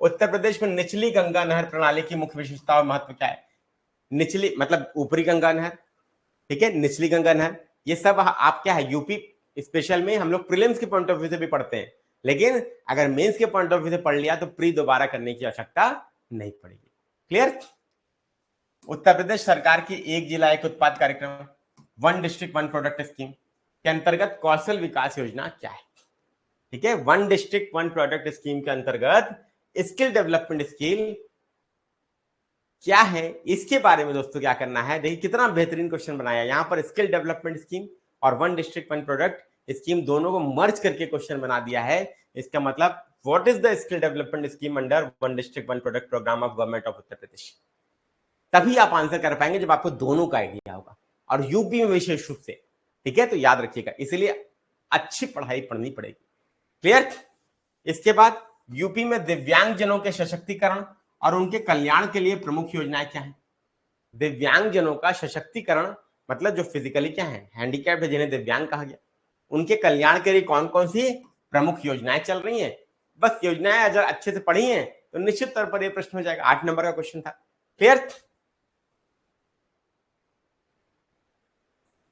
S1: उत्तर प्रदेश में निचली गंगा नहर प्रणाली की मुख्य विशेषता और महत्व क्या है? निचली मतलब ऊपरी गंगा नहर, ठीक है, निचली गंगा नहर, ये सब आप क्या है यूपी स्पेशल में हम लोग प्रीलिम्स के पॉइंट ऑफ व्यू से भी पढ़ते हैं, लेकिन अगर मेंस के पॉइंट ऑफ व्यू से पढ़ लिया तो प्री दोबारा करने की आवश्यकता नहीं पड़ेगी। क्लियर? उत्तर प्रदेश सरकार की एक जिला एक उत्पाद कार्यक्रम, one district one product scheme के अंतर्गत कौशल विकास योजना क्या है? ठीक है, one district one product scheme के अंतर्गत स्किल डेवलपमेंट स्कीम क्या है, इसके बारे में दोस्तों क्या करना है। देखिए कितना बेहतरीन क्वेश्चन बनाया यहां पर, स्किल डेवलपमेंट स्कीम और one district one product scheme दोनों को मर्ज करके क्वेश्चन बना दिया है। इसका मतलब what is the skill development scheme under one district one product programme of government of Uttar Pradesh. तभी आप आंसर कर पाएंगे जब आपको दोनों का आइडिया होगा, और यूपी में विशेष रूप से। ठीक है, तो याद रखिएगा, इसलिए अच्छी पढ़ाई पढ़नी पड़ेगी। क्लियर? इसके बाद यूपी में दिव्यांग जनों के सशक्तिकरण और उनके कल्याण के लिए प्रमुख योजनाएं क्या हैं? दिव्यांग जनों का सशक्तिकरण मतलब जो फिजिकली क्या है, हैंडीकैप है, जिन्हें दिव्यांग कहा गया, उनके कल्याण के लिए कौन कौन सी प्रमुख योजनाएं चल रही हैं। बस योजनाएं अगर अच्छे से पढ़ी हैं तो निश्चित तौर पर यह प्रश्न हो जाएगा। 8 नंबर का क्वेश्चन था। क्लियर?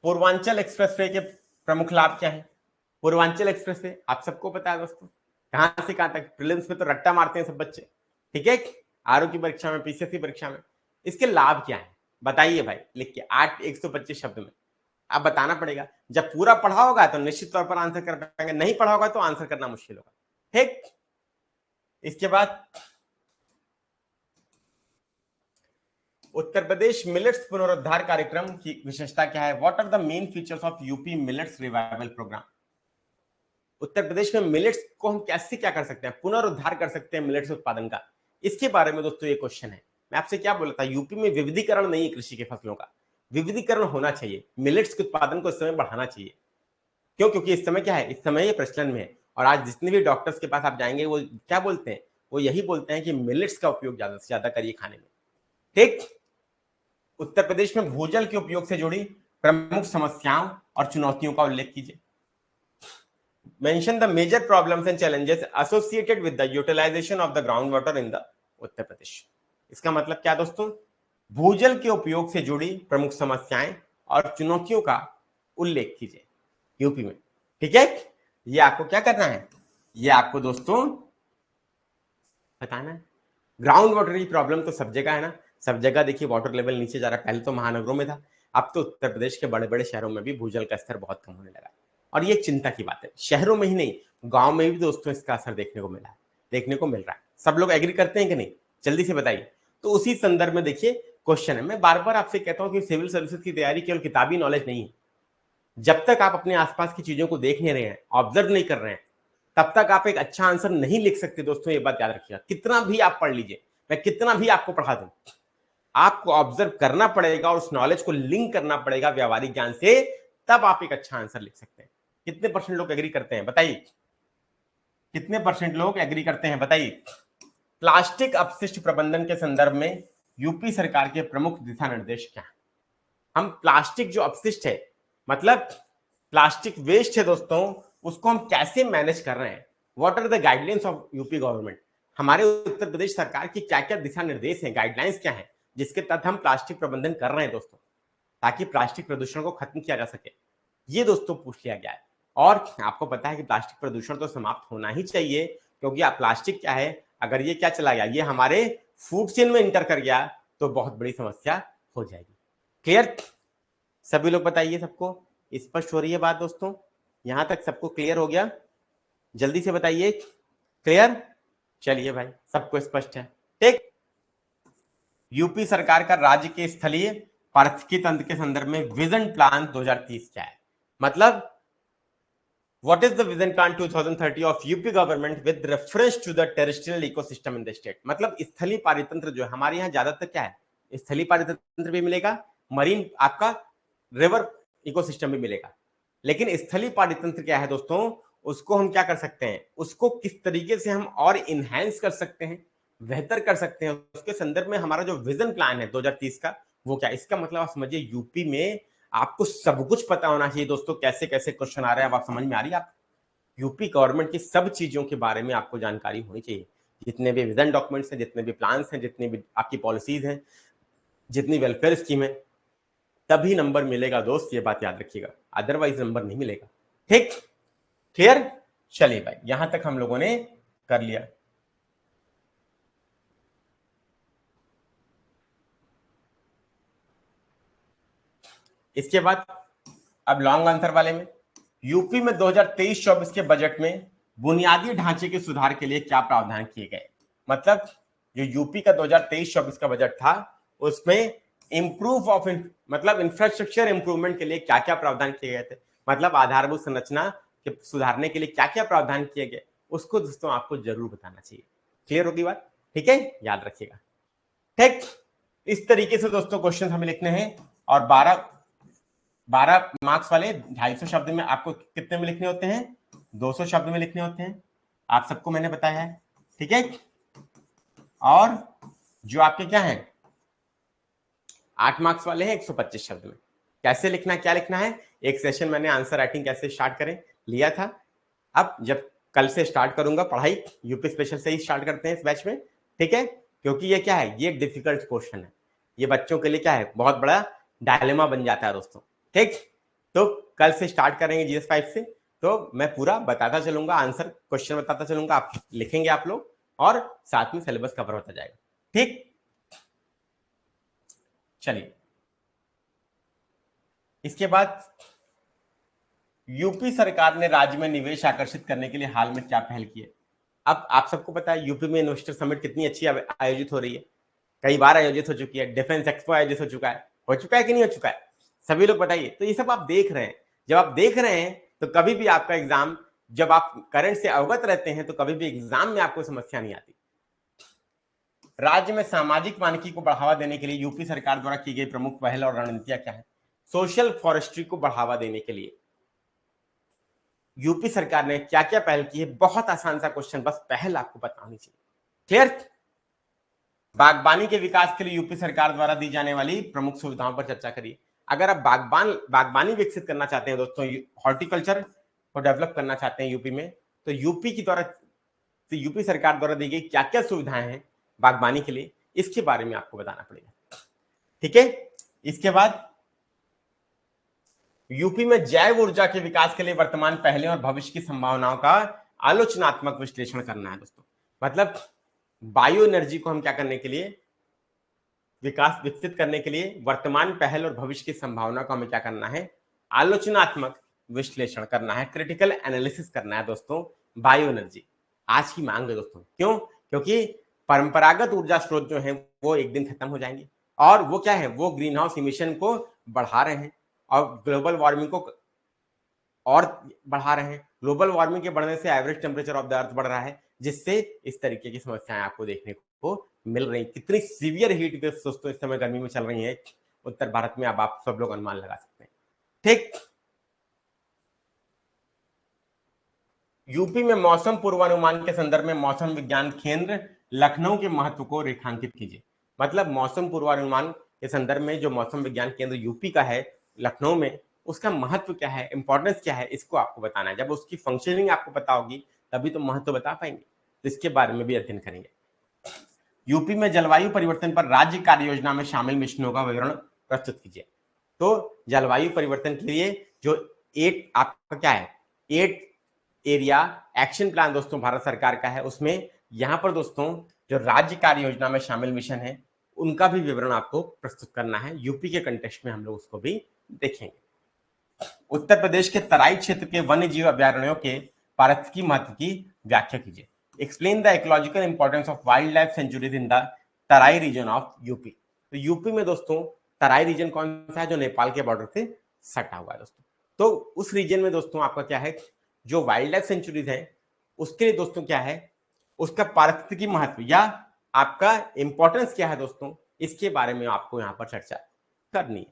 S1: पूर्वांचल एक्सप्रेसवे के प्रमुख लाभ क्या है? पूर्वांचल एक्सप्रेसवे आप सबको पता है दोस्तों, कहां से कहां तक। प्रीलिम्स में तो रट्टा मारते हैं सब बच्चे, ठीक है, आरओ की परीक्षा में, पीसीएससी परीक्षा में। इसके लाभ क्या है बताइए भाई, लिख के 125 शब्द में आप बताना पड़ेगा। जब पूरा पढ़ा होगा तो निश्चित तौर पर आंसर कर पाएंगे, नहीं पढ़ा होगा तो आंसर करना मुश्किल होगा। ठीक, इसके बाद उत्तर प्रदेश मिलेट्स पुनरुद्धार कार्यक्रम की विशेषता क्या है? What are the main features of UP millets revival programme. Uttar Pradesh में मिलेट्स को हम कैसे क्या कर सकते हैं, पुनरुद्धार कर सकते हैं मिलेट्स उत्पादन का, इसके बारे में दोस्तों ये क्वेश्चन है। मैं आपसे क्या बोला था, यूपी में विविधीकरण नहीं है कृषि के फसलों का, विविधीकरण होना चाहिए, मिलेट्स के उत्पादन को इस समय बढ़ाना चाहिए। क्यों? क्योंकि इस समय क्या है, इस समय ये प्रचलन में है, और आज जितने भी डॉक्टर्स के पास आप जाएंगे वो क्या बोलते हैं, वो यही बोलते हैं कि मिलेट्स का उपयोग ज्यादा से ज्यादा करिए खाने में। ठीक, उत्तर प्रदेश में भूजल के उपयोग से जुड़ी प्रमुख समस्याओं और चुनौतियों का उल्लेख कीजिए। Mention the major problems and challenges associated with the utilization of the groundwater in the Uttar Pradesh. इसका मतलब क्या दोस्तों, भूजल के उपयोग से जुड़ी प्रमुख समस्याएं और चुनौतियों का उल्लेख कीजिए यूपी में। ठीक है, ये आपको क्या करना है, ये आपको दोस्तों बताना है। ग्राउंड वाटर की प्रॉब्लम तो सब जगह है ना, सब जगह देखिए वाटर लेवल नीचे जा रहा है। पहले तो महानगरों में था, अब तो उत्तर प्रदेश के बड़े बड़े शहरों में भी भूजल का स्तर बहुत कम होने लगा है, और ये चिंता की बात है। शहरों में ही नहीं, गांव में भी दोस्तों इसका असर देखने को मिला है, देखने को मिल रहा है। सब लोग एग्री करते हैं कि नहीं, जल्दी से बताइए। तो उसी संदर्भ में देखिए क्वेश्चन है, मैं बार बार आपसे कहता हूं कि सिविल सर्विसेज की तैयारी केवल किताबी नॉलेज नहीं है। जब तक आप अपने आसपास की चीजों को देख नहीं रहे हैं, ऑब्जर्व नहीं कर रहे हैं, तब तक आप एक अच्छा आंसर नहीं लिख सकते दोस्तों। ये बात याद रखिएगा, कितना भी आप पढ़ लीजिए, मैं कितना भी आपको पढ़ा दूं, आपको ऑब्जर्व करना पड़ेगा और उस नॉलेज को लिंक करना पड़ेगा व्यावहारिक ज्ञान से, तब आप एक अच्छा आंसर लिख सकते हैं। कितने परसेंट लोग एग्री करते हैं बताइए, कितने परसेंट लोग एग्री करते हैं बताइए। प्लास्टिक अपशिष्ट प्रबंधन के संदर्भ में यूपी सरकार के प्रमुख दिशा निर्देश क्या है? हम प्लास्टिक जो अपशिष्ट है, मतलब प्लास्टिक वेस्ट है दोस्तों, उसको हम कैसे मैनेज कर रहे हैं। What are the guidelines of UP government, हमारे उत्तर प्रदेश सरकार की क्या क्या दिशा निर्देश हैं, गाइडलाइंस क्या है जिसके तहत हम प्लास्टिक प्रबंधन कर रहे हैं दोस्तों, ताकि प्लास्टिक प्रदूषण को खत्म किया जा सके। ये दोस्तों पूछ लिया गया है। और आपको पता है कि प्लास्टिक प्रदूषण तो समाप्त होना ही चाहिए, क्योंकि आप प्लास्टिक क्या है, अगर ये क्या चला गया, ये हमारे फूड चेन में इंटर कर गया तो बहुत बड़ी समस्या हो जाएगी। क्लियर? सभी लोग बताइए, सबको स्पष्ट हो रही है बात दोस्तों? यहां तक सबको क्लियर हो गया? जल्दी से बताइए, क्लियर? चलिए भाई, सबको स्पष्ट है। ठीक, यूपी सरकार का राज्य के स्थलीय पारिस्थितिकी तंत्र के संदर्भ में विजन प्लान 2030 क्या है? मतलब what is the vision plan 2030 of UP government with reference to the terrestrial ecosystem in the state. मतलब स्थलीय पारितंत्र जो है हमारे यहाँ ज्यादातर क्या है, स्थलीय पारितंत्र भी मिलेगा, मरीन आपका रिवर इकोसिस्टम भी मिलेगा, लेकिन स्थलीय पारितंत्र क्या है दोस्तों, उसको हम क्या कर सकते हैं, उसको किस तरीके से हम और इनहेंस कर सकते हैं, बेहतर कर सकते हैं, उसके संदर्भ में हमारा जो विजन प्लान है 2030 का, वो क्या। इसका मतलब आप समझिए, यूपी में आपको सब कुछ पता होना चाहिए दोस्तों, कैसे कैसे क्वेश्चन आ रहे हैं, अब आप समझ में आ रही है आप। यूपी गवर्नमेंट की सब चीजों के बारे में आपको जानकारी होनी चाहिए, जितने भी विजन डॉक्यूमेंट्स हैं, जितने भी प्लान्स हैं, जितनी भी आपकी पॉलिसीज हैं, जितनी वेलफेयर स्कीम है, तभी नंबर मिलेगा दोस्त, ये बात याद रखिएगा, अदरवाइज नंबर नहीं मिलेगा। ठीक, क्लियर? चलिए भाई, यहां तक हम लोगों ने कर लिया। इसके बाद अब लॉन्ग आंसर वाले में, यूपी में 2023-24 के बजट में बुनियादी ढांचे के सुधार के लिए क्या प्रावधान किए गए? मतलब जो यूपी का 2023-24 का बजट था उसमें इंप्रूव ऑफ मतलब इंफ्रास्ट्रक्चर इंप्रूवमेंट के लिए क्या क्या प्रावधान किए गए थे, मतलब आधारभूत संरचना के सुधारने के लिए क्या क्या प्रावधान किए गए, उसको दोस्तों आपको जरूर बताना चाहिए। क्लियर होगी बात? ठीक है, याद रखिएगा। ठीक, इस तरीके से दोस्तों क्वेश्चन हमें लिखने हैं, और 12 मार्क्स वाले 250 शब्द में आपको कितने में लिखने होते हैं? 200 शब्द में लिखने होते हैं, आप सबको मैंने बताया है। ठीक है, और जो आपके क्या है 8 मार्क्स वाले हैं 125 शब्द में। कैसे लिखना, क्या लिखना है, एक सेशन मैंने आंसर राइटिंग कैसे स्टार्ट करें लिया था। अब जब कल से स्टार्ट करूंगा पढ़ाई, यूपी स्पेशल से ही स्टार्ट करते हैं इस बैच में। ठीक है, क्योंकि ये क्या है, ये डिफिकल्ट क्वेश्चन है, ये बच्चों के लिए क्या है, बहुत बड़ा डायलेमा बन जाता है दोस्तों। ठीक, तो कल से स्टार्ट करेंगे जीएस 5 से, तो मैं पूरा बताता चलूंगा, आंसर क्वेश्चन बताता चलूंगा, आप लिखेंगे आप लोग, और साथ में सिलेबस कवर होता जाएगा। ठीक, चलिए इसके बाद यूपी सरकार ने राज्य में निवेश आकर्षित करने के लिए हाल में क्या पहल की है? अब आप सबको पता है यूपी में इन्वेस्टर समिट कितनी अच्छी आयोजित हो रही है, कई बार आयोजित हो चुकी है, डिफेंस एक्सपो आयोजित हो चुका है कि नहीं हो चुका है, सभी लोग बताइए। तो ये सब आप देख रहे हैं, जब आप देख रहे हैं तो कभी भी आपका एग्जाम, जब आप करंट से अवगत रहते हैं तो कभी भी एग्जाम में आपको समस्या नहीं आती। राज्य में सामाजिक मानकी को बढ़ावा देने के लिए यूपी सरकार द्वारा की गई प्रमुख पहल और रणनीतियां क्या है? सोशल फॉरेस्ट्री को बढ़ावा देने के लिए यूपी सरकार ने क्या क्या पहल की है? बहुत आसान सा क्वेश्चन, बस पहल आपको पता होनी चाहिए। क्लियर? बागबानी के विकास के लिए यूपी सरकार द्वारा दी जाने वाली प्रमुख सुविधाओं पर चर्चा करिए। अगर आप बागबानी विकसित करना चाहते हैं दोस्तों, हॉर्टिकल्चर को डेवलप करना चाहते हैं यूपी में, तो यूपी सरकार द्वारा दी गई क्या क्या सुविधाएं हैं बागबानी के लिए, इसके बारे में आपको बताना पड़ेगा। ठीक है, इसके बाद यूपी में जैव ऊर्जा के विकास के लिए वर्तमान पहले और भविष्य की संभावनाओं का आलोचनात्मक विश्लेषण करना है दोस्तों। मतलब बायो एनर्जी को हम क्या करने के लिए, विकसित करने के लिए वर्तमान पहल और भविष्य की संभावना को हमें क्या करना है, आलोचनात्मक विश्लेषण करना है, क्रिटिकल एनालिसिस करना है दोस्तों। बायो एनर्जी आज की मांग है दोस्तों, क्यों? क्योंकि परंपरागत ऊर्जा स्रोत जो है वो एक दिन खत्म हो जाएंगे, और वो क्या है, वो ग्रीन हाउस इमिशन को बढ़ा रहे हैं और ग्लोबल वार्मिंग को और बढ़ा रहे हैं। ग्लोबल वार्मिंग के बढ़ने से average temperature of the earth बढ़ रहा है, जिससे इस तरीके की समस्याएं आपको देखने को मिल रही। कितनी सीवियर हीट वेव्स दोस्तों इस समय गर्मी में चल रही है उत्तर भारत में, अब आप सब लोग अनुमान लगा सकते हैं। ठीक, यूपी में मौसम पूर्वानुमान के संदर्भ में मौसम विज्ञान केंद्र लखनऊ के महत्व को रेखांकित कीजिए। मतलब मौसम पूर्वानुमान के संदर्भ में जो मौसम विज्ञान केंद्र यूपी का है लखनऊ में, उसका महत्व क्या है, इंपॉर्टेंस क्या है, इसको आपको बताना है। जब उसकी फंक्शनिंग आपको पता होगी तभी तो महत्व बता पाएंगे, तो इसके बारे में भी अध्ययन करेंगे। यूपी में जलवायु परिवर्तन पर राज्य कार्य योजना में शामिल मिशनों का विवरण प्रस्तुत कीजिए। तो जलवायु परिवर्तन के लिए जो 8 आपका क्या है, 8 एरिया एक्शन प्लान दोस्तों भारत सरकार का है, उसमें यहां पर दोस्तों जो राज्य कार्य योजना में शामिल मिशन है उनका भी विवरण आपको प्रस्तुत करना है। यूपी के कंटेक्स्ट में हम लोग उसको भी देखेंगे। उत्तर प्रदेश के तराई क्षेत्र के वन्य जीव अभ्यारण्यों के पारिस्थितिकी महत्व की व्याख्या कीजिए। Explain the ecological importance of wild life sanctuaries in the Terai region of UP. तो यूपी में दोस्तों तराई रीजन कौन सा है, जो नेपाल के बॉर्डर से सटा हुआ है दोस्तों। तो उस रीजन में दोस्तों आपका क्या है, जो वाइल्ड लाइफ सेंचुरीज है उसके लिए दोस्तों क्या है, उसका पारिस्थितिकी महत्व या आपका इंपॉर्टेंस क्या है दोस्तों, इसके बारे में आपको यहां पर चर्चा करनी है।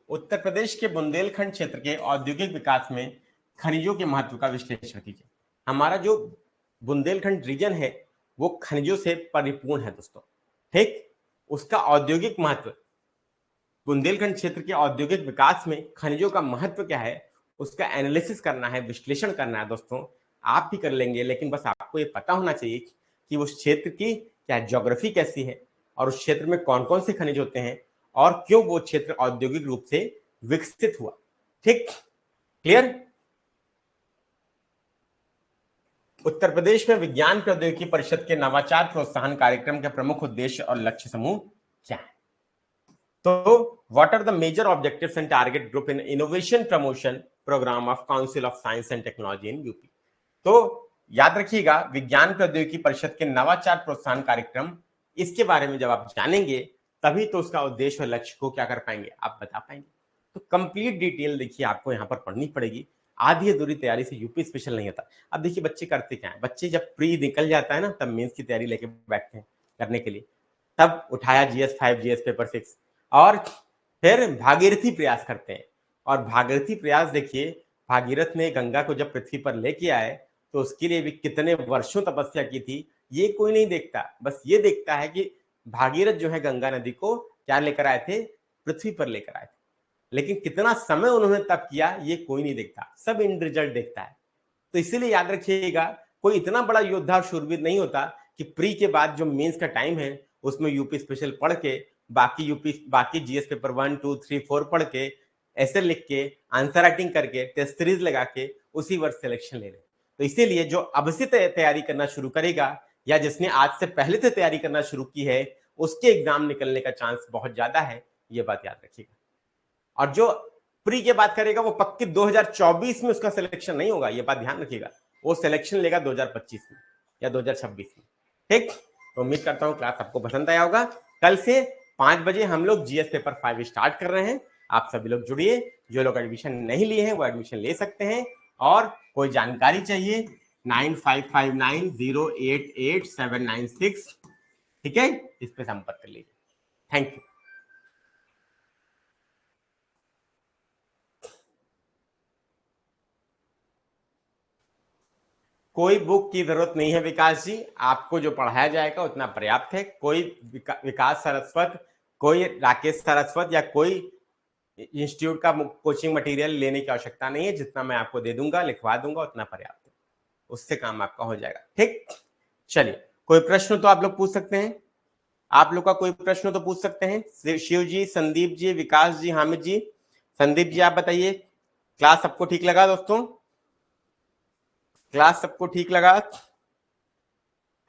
S1: उत्तर प्रदेश के बुंदेलखंड क्षेत्र के औद्योगिक विकास में खनिजों के महत्व का विश्लेषण कीजिए। हमारा जो बुंदेलखंड रीजन है वो खनिजों से परिपूर्ण है दोस्तों। ठीक, उसका औद्योगिक महत्व बुंदेलखंड क्षेत्र के औद्योगिक विकास में खनिजों का महत्व क्या है, उसका एनालिसिस करना है, विश्लेषण करना है दोस्तों। आप भी कर लेंगे, लेकिन बस आपको ये पता होना चाहिए कि उस क्षेत्र की क्या ज्योग्राफी कैसी है और उस क्षेत्र में कौन कौन से खनिज होते हैं और क्यों वो क्षेत्र औद्योगिक रूप से विकसित हुआ। ठीक, क्लियर। उत्तर प्रदेश में विज्ञान प्रौद्योगिकी परिषद के नवाचार प्रोत्साहन कार्यक्रम के प्रमुख उद्देश्य और लक्ष्य समूह क्या है? तो what are the major objectives and target group in innovation promotion programme of council of science and technology in UP. तो याद रखिएगा, विज्ञान प्रौद्योगिकी परिषद के नवाचार प्रोत्साहन कार्यक्रम, इसके बारे में जब आप जानेंगे तभी तो उसका उद्देश्य और लक्ष्य को क्या कर पाएंगे, आप बता पाएंगे। तो कंप्लीट डिटेल देखिए आपको यहाँ पर पढ़नी पड़ेगी। आधी अधूरी तैयारी से यूपी स्पेशल नहीं होता। अब देखिए बच्चे करते क्या है, बच्चे जब प्री निकल जाता है ना, तब मेंस की तैयारी लेके बैठते हैं करने के लिए। तब उठाया GS 5 GS पेपर 6 और फिर भागीरथी प्रयास करते हैं। और भागीरथी प्रयास देखिए, भागीरथ ने गंगा को जब पृथ्वी पर लेके आए तो उसके लिए भी कितने वर्षों तपस्या की थी, ये कोई नहीं देखता। बस ये देखता है कि भागीरथ जो है गंगा नदी को क्या लेकर आए थे, पृथ्वी पर लेकर आए थे। लेकिन कितना समय उन्होंने तप किया ये कोई नहीं देखता, सब इन रिजल्ट देखता है। तो इसीलिए याद रखिएगा, कोई इतना बड़ा योद्धा और शूरवीर नहीं होता कि प्री के बाद जो मेंस का टाइम है उसमें यूपी स्पेशल पढ़ के बाकी GS पेपर 1 2 3 4 पढ़ के, ऐसे लिख के, आंसर राइटिंग करके, टेस्ट सीरीज लगा के उसी वर्ष सिलेक्शन ले ले। तो इसीलिए जो अब से तैयारी करना शुरू करेगा या जिसने आज से पहले से तैयारी करना शुरू की है, उसके एग्जाम निकलने का चांस बहुत ज्यादा है, ये बात याद रखिएगा। और जो प्री के बात करेगा वो पक्की 2024 में उसका सिलेक्शन नहीं होगा, ये बात ध्यान रखिएगा। वो सिलेक्शन लेगा 2025 में या 2026 में। ठीक, तो उम्मीद करता हूं क्लास आपको पसंद आया होगा। कल से 5 बजे हम लोग GS पेपर 5 स्टार्ट कर रहे हैं। आप सभी लोग जुड़िए। जो लोग एडमिशन नहीं लिए हैं वो एडमिशन ले सकते हैं, और कोई जानकारी चाहिए 9559088796, ठीक है, इस पे संपर्क कर लीजिए। Thank you. कोई बुक की जरूरत नहीं है विकास जी, आपको जो पढ़ाया जाएगा उतना पर्याप्त है। कोई विकास सरस्वत, कोई राकेश सरस्वत या कोई इंस्टीट्यूट का कोचिंग मटेरियल लेने की आवश्यकता नहीं है। जितना मैं आपको दे दूंगा, लिखवा दूंगा, उतना पर्याप्त है, उससे काम आपका हो जाएगा। ठीक, चलिए, कोई प्रश्न तो आप लोग पूछ सकते हैं। आप लोग का कोई प्रश्न तो पूछ सकते हैं। शिव जी, संदीप जी, विकास जी, हामिद जी। संदीप जी आप बताइए, क्लास सबको ठीक लगा दोस्तों? क्लास सबको ठीक लगा?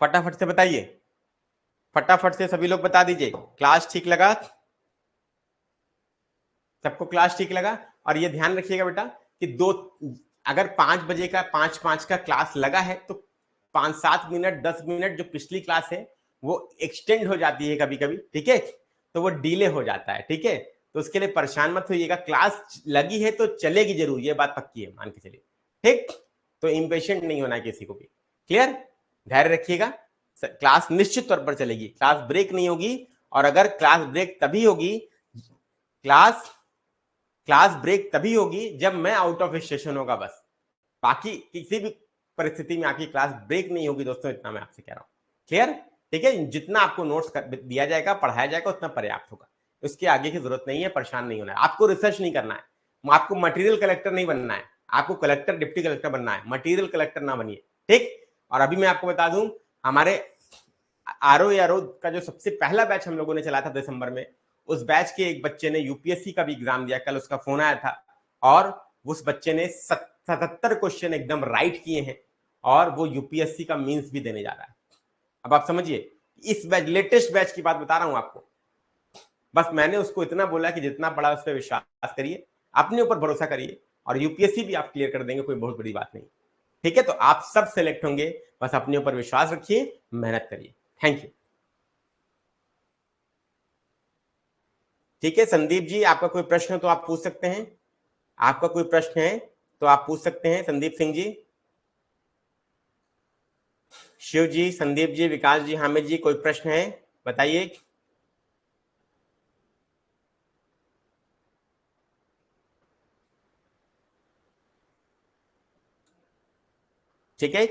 S1: फटाफट से बताइए, फटाफट से सभी लोग बता दीजिए, क्लास ठीक लगा? सबको क्लास ठीक लगा? और ये ध्यान रखिएगा बेटा कि अगर 5 बजे का 5-5 का क्लास लगा है तो 5-7 मिनट 10 मिनट जो पिछली क्लास है वो एक्सटेंड हो जाती है कभी कभी, ठीक है, तो वो डिले हो जाता है। ठीक है, तो उसके लिए परेशान मत होइएगा, क्लास लगी है तो चलेगी जरूर, ये बात पक्की है, मान के चलिए। ठीक, तो इम्पेशेंट नहीं होना किसी को भी। क्लियर, धैर्य रखिएगा, क्लास निश्चित तौर पर चलेगी, क्लास ब्रेक नहीं होगी। और अगर क्लास ब्रेक तभी होगी, क्लास ब्रेक तभी होगी जब मैं आउट ऑफ स्टेशन होगा, बस। बाकी किसी भी परिस्थिति में आपकी क्लास ब्रेक नहीं होगी दोस्तों, इतना मैं आपसे कह रहा हूं। क्लियर, ठीक है, जितना आपको नोट्स दिया जाएगा, पढ़ाया जाएगा, उतना पर्याप्त होगा। उसके आगे की जरूरत नहीं है, परेशान नहीं होना है। आपको रिसर्च नहीं करना है, आपको मटेरियल कलेक्टर नहीं बनना है, आपको कलेक्टर डिप्टी कलेक्टर बनना है, मटेरियल कलेक्टर ना बनिए। ठीक, और अभी मैं आपको बता दूं, हमारे आरओ का जो सबसे पहला बैच हम लोगों ने चला था दिसंबर में, उस बैच के एक बच्चे ने यूपीएससी का भी एग्जाम दिया, कल उसका फोन आया था, और उस बच्चे ने 77 क्वेश्चन एकदम राइट किए हैं, और वो यूपीएससी का मींस भी देने जा रहा है। अब आप समझिए, इस बैच, लेटेस्ट बैच की बात बता रहा हूं आपको। बस मैंने उसको इतना बोला कि जितना पढ़ा उस पर विश्वास करिए, अपने ऊपर भरोसा करिए, और यूपीएससी भी आप क्लियर कर देंगे, कोई बहुत बड़ी बात नहीं। ठीक है, तो आप सब सेलेक्ट होंगे, बस अपने ऊपर विश्वास रखिए, मेहनत करिए। Thank you. ठीक है, संदीप जी आपका कोई प्रश्न तो आप पूछ सकते हैं, आपका कोई प्रश्न है तो आप पूछ सकते हैं, संदीप सिंह जी। शिव जी, संदीप जी, विकास जी, हामिद जी, कोई प्रश्न है बताइए। ठीक है,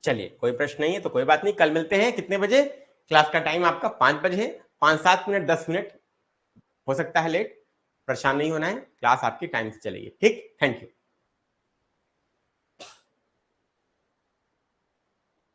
S1: चलिए, कोई प्रश्न नहीं है तो कोई बात नहीं, कल मिलते हैं। कितने बजे क्लास का टाइम आपका? 5 बजे है, 5-7 मिनट 10 मिनट हो सकता है लेट, परेशान नहीं होना है, क्लास आपकी टाइम से चलेगी। ठीक, थैंक यू।